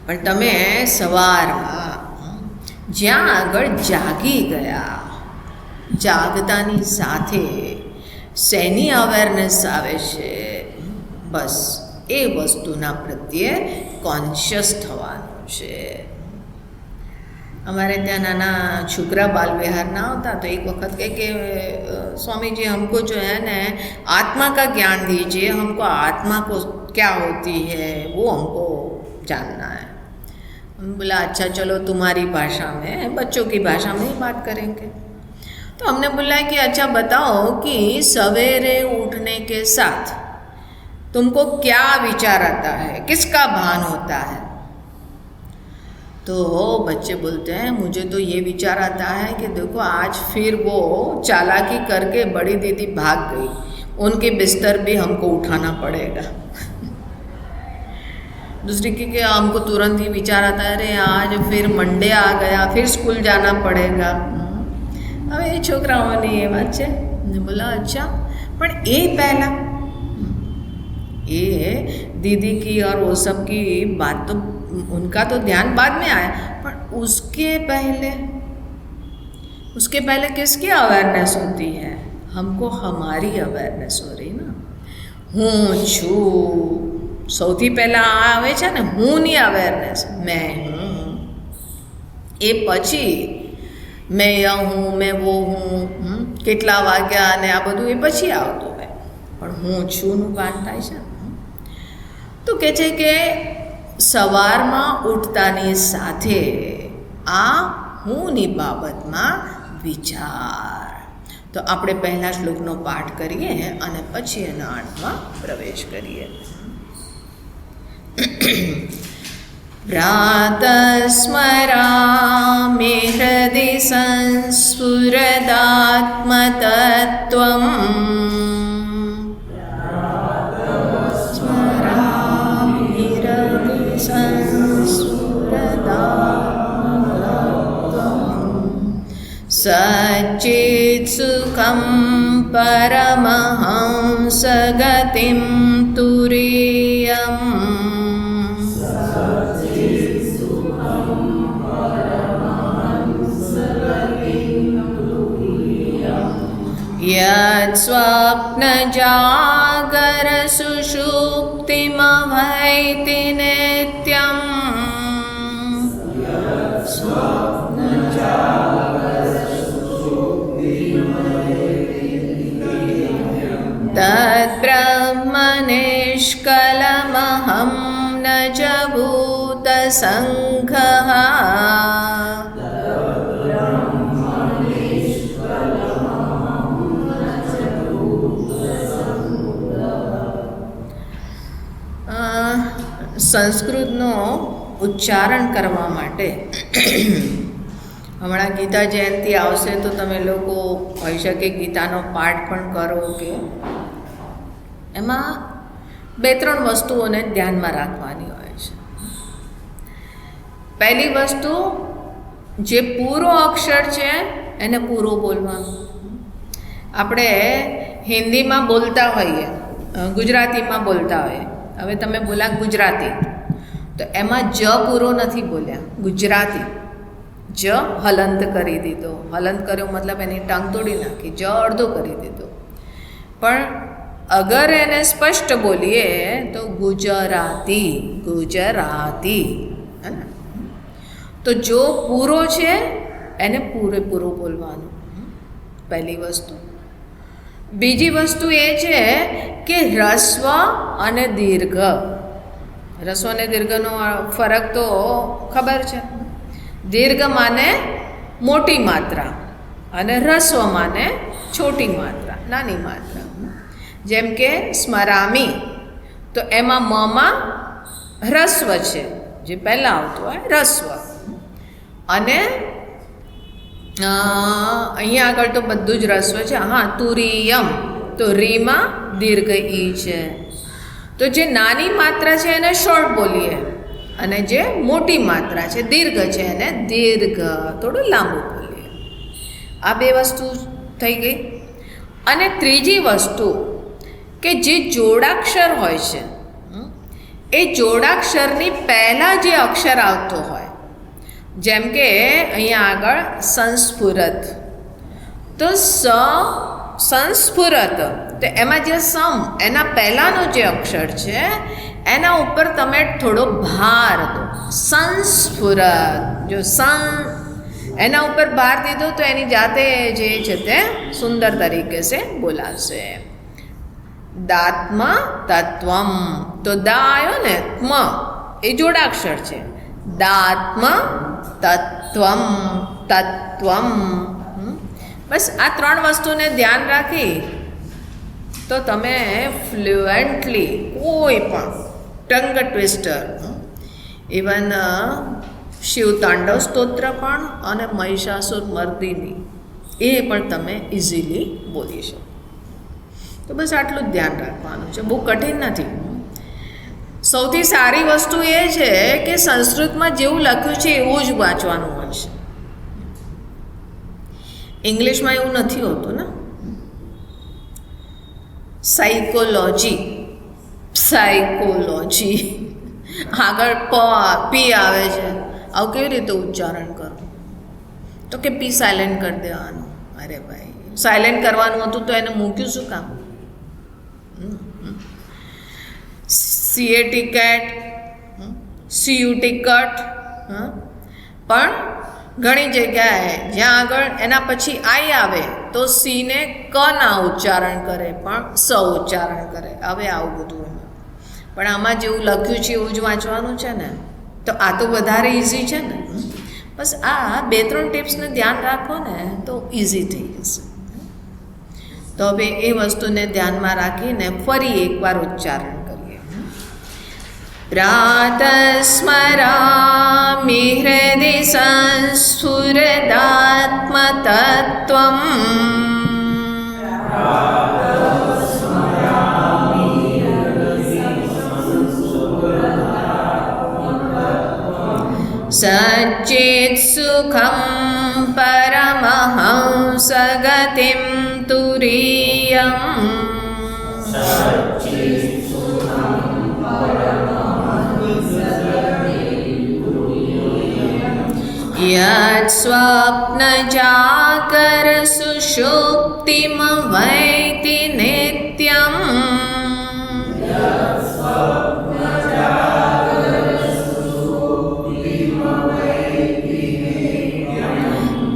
પણ તમે સવારમાં જ્યાં આગળ જાગી ગયા, જાગતાની સાથે શેની અવેરનેસ આવે છે? બસ એ વસ્તુના પ્રત્યે કોન્શિયસ થવાનું છે. हमारे ત્યાં નાના છોકરા બાલ વિહારના होता तो एक वक्त कहे कि स्वामी जी हमको जो है ना आत्मा का ज्ञान दीजिए, हमको आत्मा को क्या होती है वो हमको जानना है. हम बोला अच्छा चलो तुम्हारी भाषा में, बच्चों की भाषा में ही बात करेंगे. तो हमने बोला कि अच्छा बताओ कि सवेरे उठने के साथ तुमको क्या विचार आता है, किसका भान होता है? तो बच्चे बोलते हैं मुझे तो ये विचार आता है कि देखो आज फिर वो चालाकी करके बड़ी दीदी भाग गई, उनके बिस्तर भी हमको उठाना पड़ेगा। दूसरी के हमको तुरंत ही विचार आता है अरे आज फिर मंडे आ गया, फिर स्कूल जाना पड़ेगा। अब ये छोकराओनी ये बात है। ने बोला अच्छा, पर ये पहला ये दीदी की और वो सब की बात तो उनका तो ध्यान बाद में आया, पर उसके पहले किसकी अवेयरनेस होती है? हमको हमारी अवेयरनेस हो रही ना। હું છું સૌથી પહેલાં આવે છે ને હુંની અવેરનેસ, મેં હું, એ પછી મેં યહ હું, મેં વો હું, કેટલા વાગ્યા અને આ બધું એ પછી આવતું હોય, પણ હું છુંનું ભાન થાય છે। તો કહે છે કે સવારમાં ઉઠતાની સાથે આ હુંની બાબતમાં વિચાર। તો આપણે પહેલા શ્લોકનો પાઠ કરીએ અને પછી એના અર્થમાં પ્રવેશ કરીએ। પ્રાતસ્મરામિ હૃદિ સંસ્ફુરદાત્મતત્વમ, સ્મરામિ હૃદિ સંસ્ફુરદાત્મતત્વમ, સચ્ચિત સુખમ પરમહંસ ગતિમ તુરીયમ, યत् સ્વપ્ન જાગર સુષુપ્તિમવૈતિ નિત્યમ, તદ્બ્રહ્મ નિષ્કલમહં ન ચ ભૂતસંઘઃ, સંસ્કૃતનો ઉચ્ચારણ કરવા માટે હમણાં ગીતા જયંતિ આવશે તો તમે લોકો હોઈ શકે ગીતાનો પાઠ પણ કરો કે એમાં 2-3 વસ્તુઓને ધ્યાનમાં રાખવાની હોય છે। પહેલી વસ્તુ, જે પૂરો અક્ષર છે એને પૂરો બોલવાનું। આપણે હિન્દીમાં બોલતા હોઈએ, ગુજરાતીમાં બોલતા હોઈએ, હવે તમે બોલ્યા ગુજરાતી તો એમાં જ પૂરો નથી બોલ્યા, ગુજરાતી જ હલંત કરી દીધો, હલંત કર્યો મતલબ એની ટંગ તોડી નાખી, જ અડધો કરી દીધો। પણ અગર એને સ્પષ્ટ બોલીએ તો ગુજરાતી, ગુજરાતી, હે ને? તો જો પૂરો છે એને પૂરેપૂરો બોલવાનું, પહેલી વસ્તુ। બીજી વસ્તુ એ છે કે હ્રસ્વ અને દીર્ઘ, હ્રસ્વ અને દીર્ઘનો ફરક તો ખબર છે। દીર્ઘ માને મોટી માત્રા અને હ્રસ્વ માને છોટી માત્રા, નાની માત્રા। જેમ કે સ્મરામી તો એમાં મમાં હ્રસ્વ છે, જે પહેલાં આવતું હોય હ્રસ્વ, અને અહીંયા આગળ તો બધું જ હ્રસ્વ છે। હા, તુરીયમ તો રીમાં દીર્ઘ ઈ છે। તો જે નાની માત્રા છે એને શોર્ટ બોલીએ અને જે મોટી માત્રા છે દીર્ઘ છે એને દીર્ઘ થોડું લાંબુ બોલીએ। આ 2 વસ્તુ થઈ ગઈ। અને ત્રીજી વસ્તુ કે જે જોડાક્ષર હોય છે એ જોડાક્ષરની પહેલાં જે અક્ષર આવતો હોય, જેમ કે અહીંયા આગળ સંસ્ફુરત, તો સંસ્ફુરત તો એમાં જે સમ એના પહેલાંનો જે અક્ષર છે એના ઉપર તમે થોડો ભાર દો, સંસ્ફુરત। જો એના ઉપર ભાર દીધો તો એની જાતે જે છે તે સુંદર તરીકે સે બોલાશે। દાત્મ તત્વમ, તો દા આવ્યો ને, ત્મ એ જોડાક્ષર છે, દાત્મ તત્વમ, તત્વમ। બસ આ 3 વસ્તુને ધ્યાન રાખી તો તમે ફ્લુએન્ટલી કોઈ પણ ટંગ ટ્વિસ્ટર, ઇવન શિવ તાંડવ સ્તોત્ર પણ અને મહિષાસુર મર્દિની એ પણ તમે ઇઝીલી બોલી શકો. તો બસ આટલું જ ધ્યાન રાખવાનું છે, બહુ કઠિન નથી. સૌથી સારી વસ્તુ એ છે કે સંસ્કૃતમાં જેવું લખ્યું છે એવું જ વાંચવાનું હોય છે. ઇંગ્લિશમાં એવું નથી હોતું ને. સાયકોલોજી આગળ પી આવે છે, આવું કેવી રીતે ઉચ્ચારણ કરું? તો કે પી સાયલેન્ટ કરી દેવાનું. અરે ભાઈ, સાયલેન્ટ કરવાનું હતું તો એને મૂક્યું શું કામ? C A T CAT, C U T cut. પણ ઘણી જગ્યાએ જ્યાં આગળ એના પછી આઈ આવે તો સીને ક ના ઉચ્ચારણ કરે પણ સ ઉચ્ચારણ કરે. હવે આવું બધું પણ આમાં જેવું લખ્યું છે એવું જ વાંચવાનું છે ને, તો આ તો વધારે ઇઝી છે ને. બસ આ 2-3 ટિપ્સને ધ્યાન રાખો ને તો ઇઝી થઈ જશે. તો હવે એ વસ્તુને ધ્યાનમાં રાખીને ફરી એકવાર ઉચ્ચારણ કરીએ. પ્રાતસ્મરામિ હૃદિ સંસ્ફુરદાત્મતત્ત્વમ સચ્ચિત સુખમ પરમહંસ ગતિમ તુરીયમ યत् સ્વપ્ન જાગર સુષુપ્તિમ વૈતિ નિત્યમ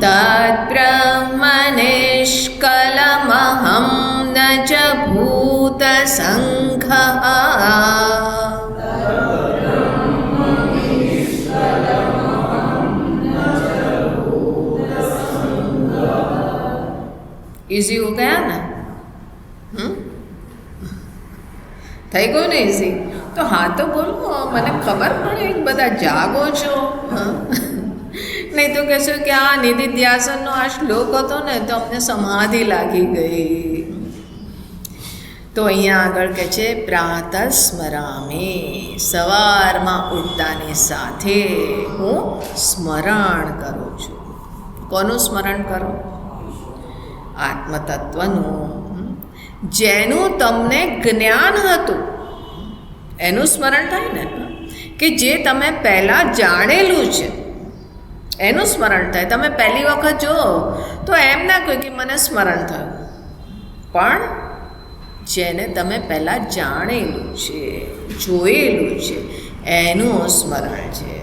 તદ્બ્રહ્મ નિષ્કલમહં ન ચ ભૂતસંઘઃ. ઇઝી હો ગયા ને? થઈ ગયું ને ઇઝી? તો હા તો બોલો, મને ખબર પડે કે બધા જાગો છો. નહીં તો કહેશો કે આ નિધિધ્યાસનનો આ શ્લોક હતો ને તો અમને સમાધિ લાગી ગઈ. તો અહીંયા આગળ કહે છે પ્રાતસ્મરામિ, સવારમાં ઉઠતાની સાથે હું સ્મરણ કરું છું. કોનું સ્મરણ કરું? આત્મતત્વનું. જેનું તમને જ્ઞાન હતું એનું સ્મરણ થાય ને, કે જે તમે પહેલાં જાણેલું છે એનું સ્મરણ થાય. તમે પહેલી વખત જો તો એમ ના કહો કે મને સ્મરણ થયું, પણ જેને તમે પહેલાં જાણેલું છે, જોયેલું છે એનું સ્મરણ છે.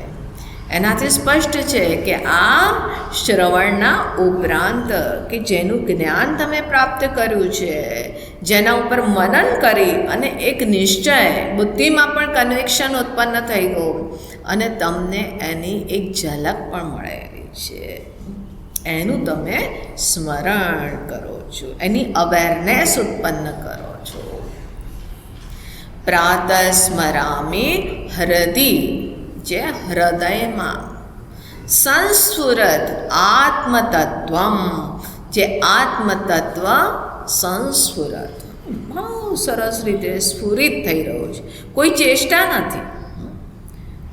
એનાથી સ્પષ્ટ છે કે આ શ્રવણના ઉપરાંત કે જેનું જ્ઞાન તમે પ્રાપ્ત કર્યું છે, જેના ઉપર મનન કરી અને એક નિશ્ચય બુદ્ધિમાં પણ કન્વિક્શન ઉત્પન્ન થઈ ગયું અને તમને એની એક ઝલક પણ મળેલી છે, એનું તમે સ્મરણ કરો છો, એની અવેરનેસ ઉત્પન્ન કરો છો. પ્રાતસ્મરામિ હૃદિ, જે હૃદયમાં, સંસ્ફુરત આત્મતત્વમ, જે આત્મતત્વ સંસ્ફુરત, બહુ સરસ રીતે સ્ફુરિત થઈ રહ્યું છે. કોઈ ચેષ્ટા નથી.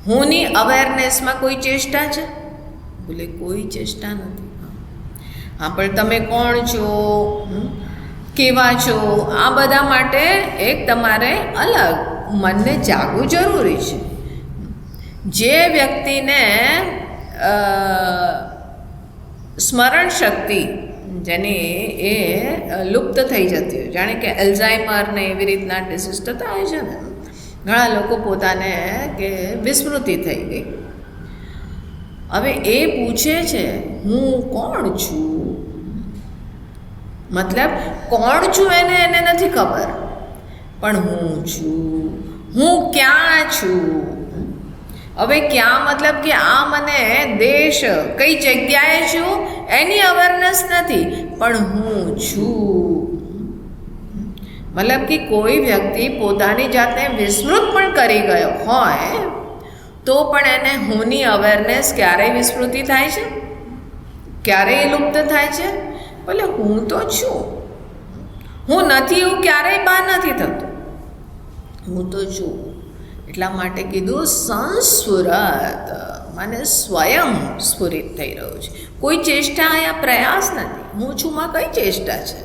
હુંની અવેરનેસમાં કોઈ ચેષ્ટા છે? બોલે કોઈ ચેષ્ટા નથી. હા, પણ તમે કોણ છો, કેવા છો, આ બધા માટે એક તમારે અલગ મનને જાગવું જરૂરી છે. જે વ્યક્તિને સ્મરણ શક્તિ જેની એ લુપ્ત થઈ જતી હોય, જાણે કે એલ્ઝાઇમર ને એવી રીતના ડિસીઝ થતા હોય છે ને, ઘણા લોકો પોતાને કે વિસ્મૃતિ થઈ ગઈ. હવે એ પૂછે છે હું કોણ છું, મતલબ કોણ છું એને નથી ખબર, પણ હું છું, હું ક્યાં છું. હવે ક્યાં મતલબ કે આ મને દેશ કઈ જગ્યાએ છું એની અવેરનેસ નથી, પણ હું છું. મતલબ કે કોઈ વ્યક્તિ પોતાની જાતને વિસ્મૃત પણ કરી ગયો હોય તો પણ એને હુંની અવેરનેસ ક્યારેય વિસ્મૃતિ થાય છે, ક્યારેય લુપ્ત થાય છે. ભલે હું તો છું, હું નથી એવું ક્યારેય બહાર નથી થતું, હું તો છું. એટલા માટે કીધું સંસ્ફુરત, મને સ્વયં સ્ફુરિત થઈ રહ્યું છે. કોઈ ચેષ્ટા યા પ્રયાસ નથી. હું છું માં કઈ ચેષ્ટા છે?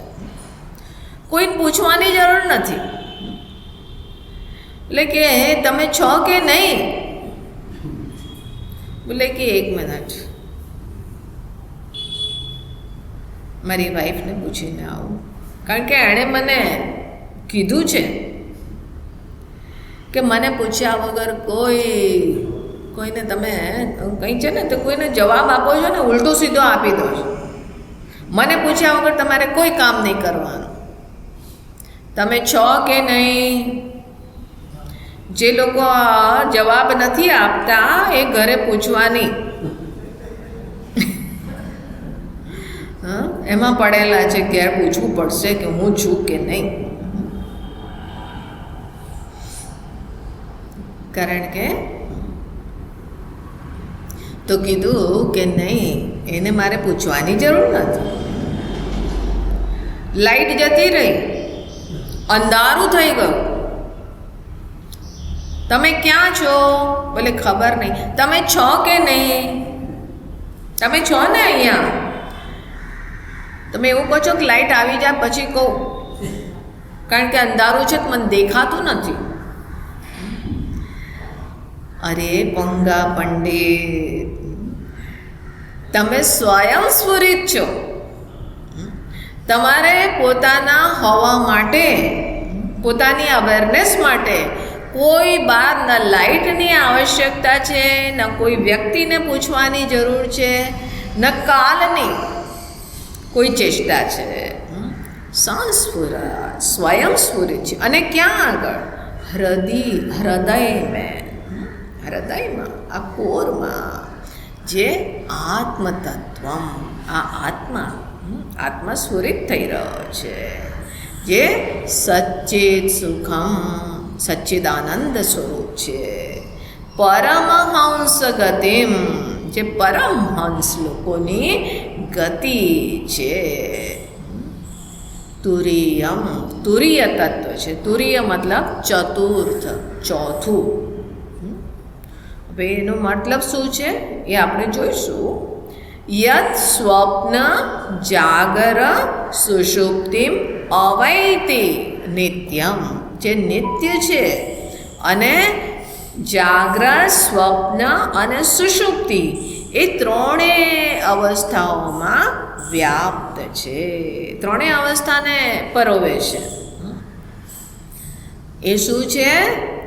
કોઈને પૂછવાની જરૂર નથી. એટલે કે તમે છો કે નહીં? બોલે કે 1 મિનિટ મારી વાઈફને પૂછીને આવું, કારણ કે એણે મને કીધું છે કે મને પૂછ્યા વગર કોઈને તમે કંઈ છે ને તો કોઈને જવાબ આપો છો ને ઉલટો સીધો આપી દો છો. મને પૂછ્યા વગર તમારે કોઈ કામ નહીં કરવાનું. તમે છો કે નહીં? જે લોકો જવાબ નથી આપતા એ ઘરે પૂછવાની એમાં પડેલા છે. ઘેર પૂછવું પડશે કે હું છું કે નહીં, કારણ કે તો કીધું કે નહીં, એને મારે પૂછવાની જરૂર નથી. લાઈટ જતી રહી, અંધારું થઈ ગયું, તમે ક્યાં છો? બોલે ખબર નહીં. તમે છો કે નહીં? તમે છો ને અહીંયા? તમે એવું કહો છો કે લાઈટ આવી જાય પછી કહું, કારણ કે અંધારું છે તો મને દેખાતું નથી. અરે પંગા પંડિત, તમે સ્વયં સ્ફુરિત છો. તમારે પોતાના હોવા માટે, પોતાની અવેરનેસ માટે કોઈ બાર ન લાઇટની આવશ્યકતા છે, ન કોઈ વ્યક્તિને પૂછવાની જરૂર છે, ન કાલની કોઈ ચેષ્ટા છે. સંસ્ફુરત, સ્વયં સ્ફુરિત છે. અને ક્યાં આગળ? હૃદયમાં, આ કોરમાં, જે આત્મતત્વ, આ આત્મા સ્ફુરિત થઈ રહ્યો છે, જે સચ્ચિત સુખમ, સચ્ચિદાનંદ સ્વરૂપ છે. પરમહંસ ગતિમ, જે પરમહંસ લોકોની ગતિ છે. તુરીયમ, તુરીય તત્વ છે. તુરીય મતલબ ચતુર્થ, ચોથું. હવે એનો મતલબ શું છે એ આપણે જોઈશું. યત સ્વપ્ન જાગર સુષુપ્તિમ અવૈતિ નિત્યમ, જે નિત્ય છે અને જાગ્રત, સ્વપ્ન અને સુષુપ્તિ એ ત્રણેય અવસ્થાઓમાં વ્યાપ્ત છે. ત્રણેય અવસ્થાને પરોવે છે. એ શું છે?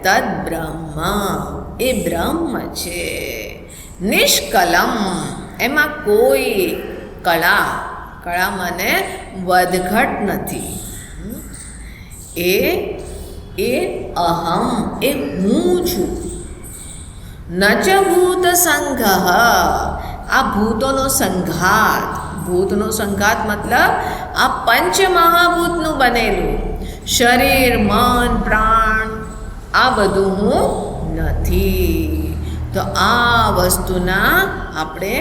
તદ બ્રહ્મ, એ બ્રહ્મ છે. નિષ્કલમ, એમાં કોઈ કળા મને વધઘટ નથી. એ અહમ, એ હું છું. નચ ભૂત સંઘ, આ ભૂતોનો સંઘાત. ભૂતનો સંઘાત મતલબ આ પંચ મહાભૂતનું બનેલું શરીર, મન, પ્રાણ, આ બધું હું નથી. તો આ વસ્તુના આપણે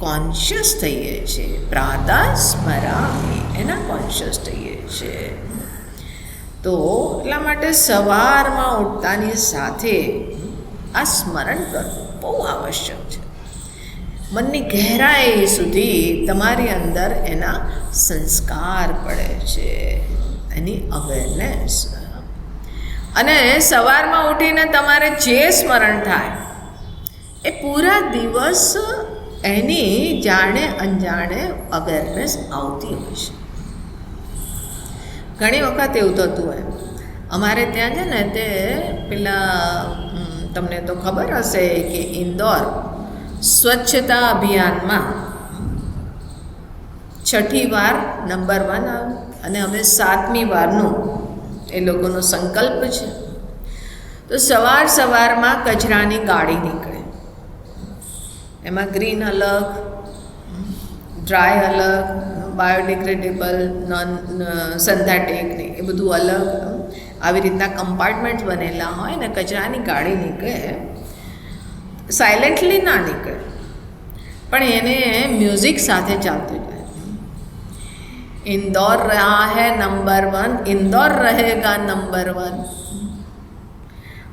કોન્શિયસ થઈએ છીએ. પ્રાતઃ સ્મરામિ, એના કોન્શિયસ થઈએ છીએ. તો એટલા માટે સવારમાં ઉઠતાની સાથે આ સ્મરણ કરવું બહુ આવશ્યક છે. મનની ગહેરાઈ સુધી તમારી અંદર એના સંસ્કાર પડે છે, એની અવેરનેસ. અને સવારમાં ઉઠીને તમારે જે સ્મરણ થાય એ પૂરા દિવસ એની જાણે અનજાણે અવેરનેસ આવતી હોય છે. ઘણી વખત એવું થતું હોય. અમારે ત્યાં છે ને તે પેલા તમને તો ખબર હશે કે ઇન્દોર સ્વચ્છતા અભિયાનમાં 6ઠી વાર નંબર 1 આવ્યું અને હવે 7મી વારનું એ લોકોનો સંકલ્પ છે. તો સવારમાં કચરાની ગાડી નીકળે, એમાં ગ્રીન અલગ, ડ્રાય અલગ, બાયોડિગ્રેડેબલ, નોન સિન્થેટિક ને એ બધું અલગ, આવી રીતના કમ્પાર્ટમેન્ટ બનેલા હોય ને કચરાની ગાડી નીકળે. સાયલેન્ટલી ના નીકળે, પણ એને મ્યુઝિક સાથે ચાલતું જાય. ઇન્દોર રહા હૈ નંબર 1, ઇન્દોર રહેગા નંબર 1.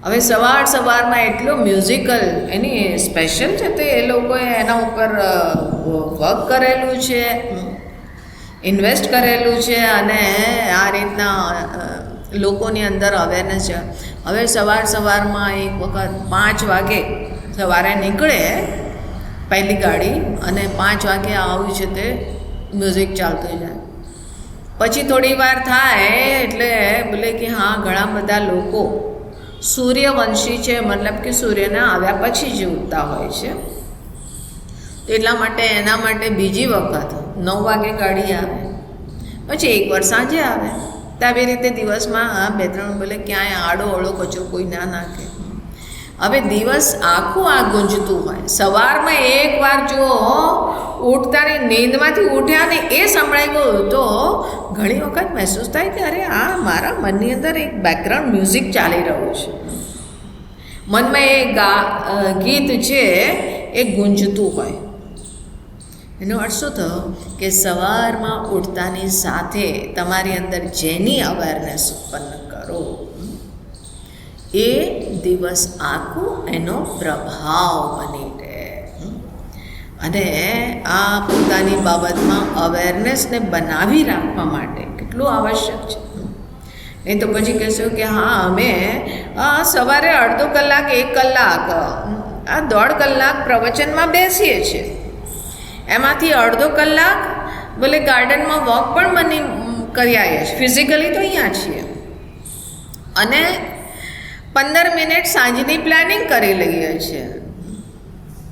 હવે સવારમાં એટલું મ્યુઝિકલ એની સ્પેશિયલ છે, તે એ લોકોએ એના ઉપર વર્ક કરેલું છે, ઇન્વેસ્ટ કરેલું છે, અને આ રીતના લોકોની અંદર અવેરનેસ છે. હવે સવારમાં એક વખત 5 વાગે સવારે નીકળે પહેલી ગાડી, અને 5 વાગે આવ્યું છે તે મ્યુઝિક ચાલતું જાય. પછી થોડી વાર થાય એટલે બોલે કે હા, ઘણા બધા લોકો સૂર્યવંશી છે, મતલબ કે સૂર્યના આવ્યા પછી જ ઉગતા હોય છે. તો એટલા માટે એના માટે બીજી વખત 9 વાગે ગાડી આવે, પછી એકવાર સાંજે આવે. તો આવી રીતે દિવસમાં 2-3 બોલે ક્યાંય આડો અળો કચરો કોઈ ના નાખે. હવે દિવસ આખું આ ગુંજતું હોય. સવારમાં એકવાર જો ઉઠતાની નીંદમાંથી ઉઠ્યા ને એ સંભળાઈ ગયું તો ઘણી વખત મહેસૂસ થાય કે અરે આ મારા મનની અંદર એક બેકગ્રાઉન્ડ મ્યુઝિક ચાલી રહ્યું છે, મનમાં એ ગીત છે એ ગુંજતું હોય. એનો અર્થ શું થયો કે સવારમાં ઉઠતાની સાથે તમારી અંદર જેની અવેરનેસ ઉત્પન્ન કરો એ દિવસ આખું એનો પ્રભાવ બની રહે. અને આ પોતાની બાબતમાં અવેરનેસને બનાવી રાખવા માટે કેટલું આવશ્યક છે. નહીં તો પછી કહેશો કે હા, અમે સવારે અડધો કલાક 1 કલાક 1.5 કલાક પ્રવચનમાં બેસીએ છીએ, એમાંથી અડધો કલાક ભલે ગાર્ડનમાં વોક પણ કરી આવીએ છીએ, ફિઝિકલી તો અહીંયા છીએ, અને 15 મિનિટ સાંજની પ્લાનિંગ કરી લઈએ છીએ,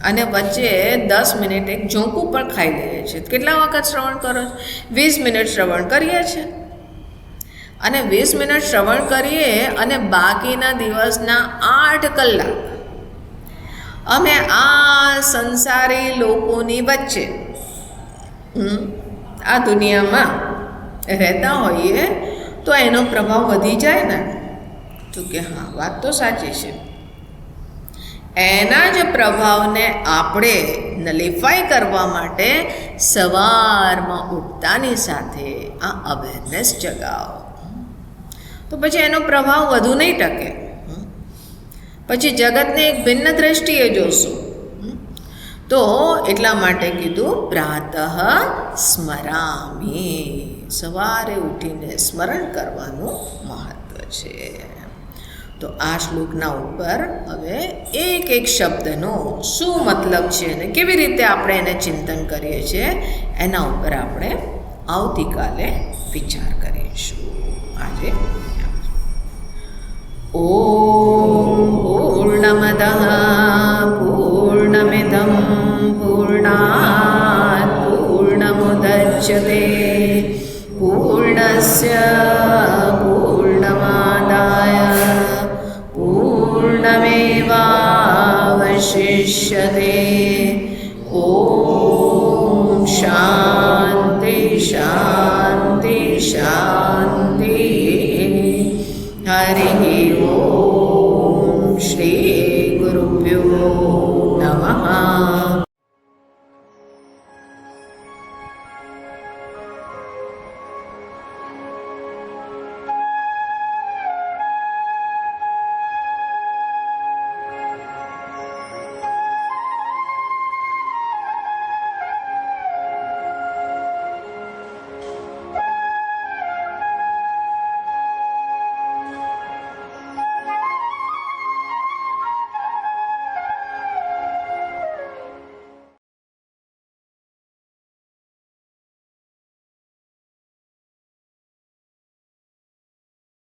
અને વચ્ચે 10 મિનિટ એક ઝોંકું પણ ખાઈ લઈએ છીએ. કેટલા વખત શ્રવણ કરો છો? 20 મિનિટ શ્રવણ કરીએ છીએ, અને 20 મિનિટ શ્રવણ કરીએ અને બાકીના દિવસના 8 કલાક અમે આ સંસારી લોકોની વચ્ચે આ દુનિયામાં રહેતા હોઈએ તો એનો પ્રભાવ વધી જાય ને. તો કે હા, વાત તો સાચી છે. એના જ પ્રભાવને આપણે નલિફાઈ કરવા માટે સવારમાં ઉઠતાની સાથે આ અવેરનેસ જગાવો, તો પછી એનો પ્રભાવ વધુ નહીં ટકે. પછી જગતને એક ભિન્ન દ્રષ્ટિએ જોશું. તો એટલા માટે કીધું પ્રાતઃ સ્મરામી, સવારે ઉઠીને સ્મરણ કરવાનું મહત્વ છે. તો આ શ્લોકના ઉપર હવે એક શબ્દનો શું મતલબ છે અને કેવી રીતે આપણે એને ચિંતન કરીએ છીએ એના ઉપર આપણે આવતીકાલે વિચાર કરીશું. આજે ઓમ પૂર્ણમદઃ પૂર્ણમિદં પૂર્ણાત પૂર્ણમુદચ્યતે પૂર્ણસ્ય પૂર્ણમાદાય પૂર્ણમેવાવશિષ્યતે. ઓમ શાંતિ શાંતિ શાંતિ. હરિ ઓમ શ્રી ગુરુભ્યો નમઃ.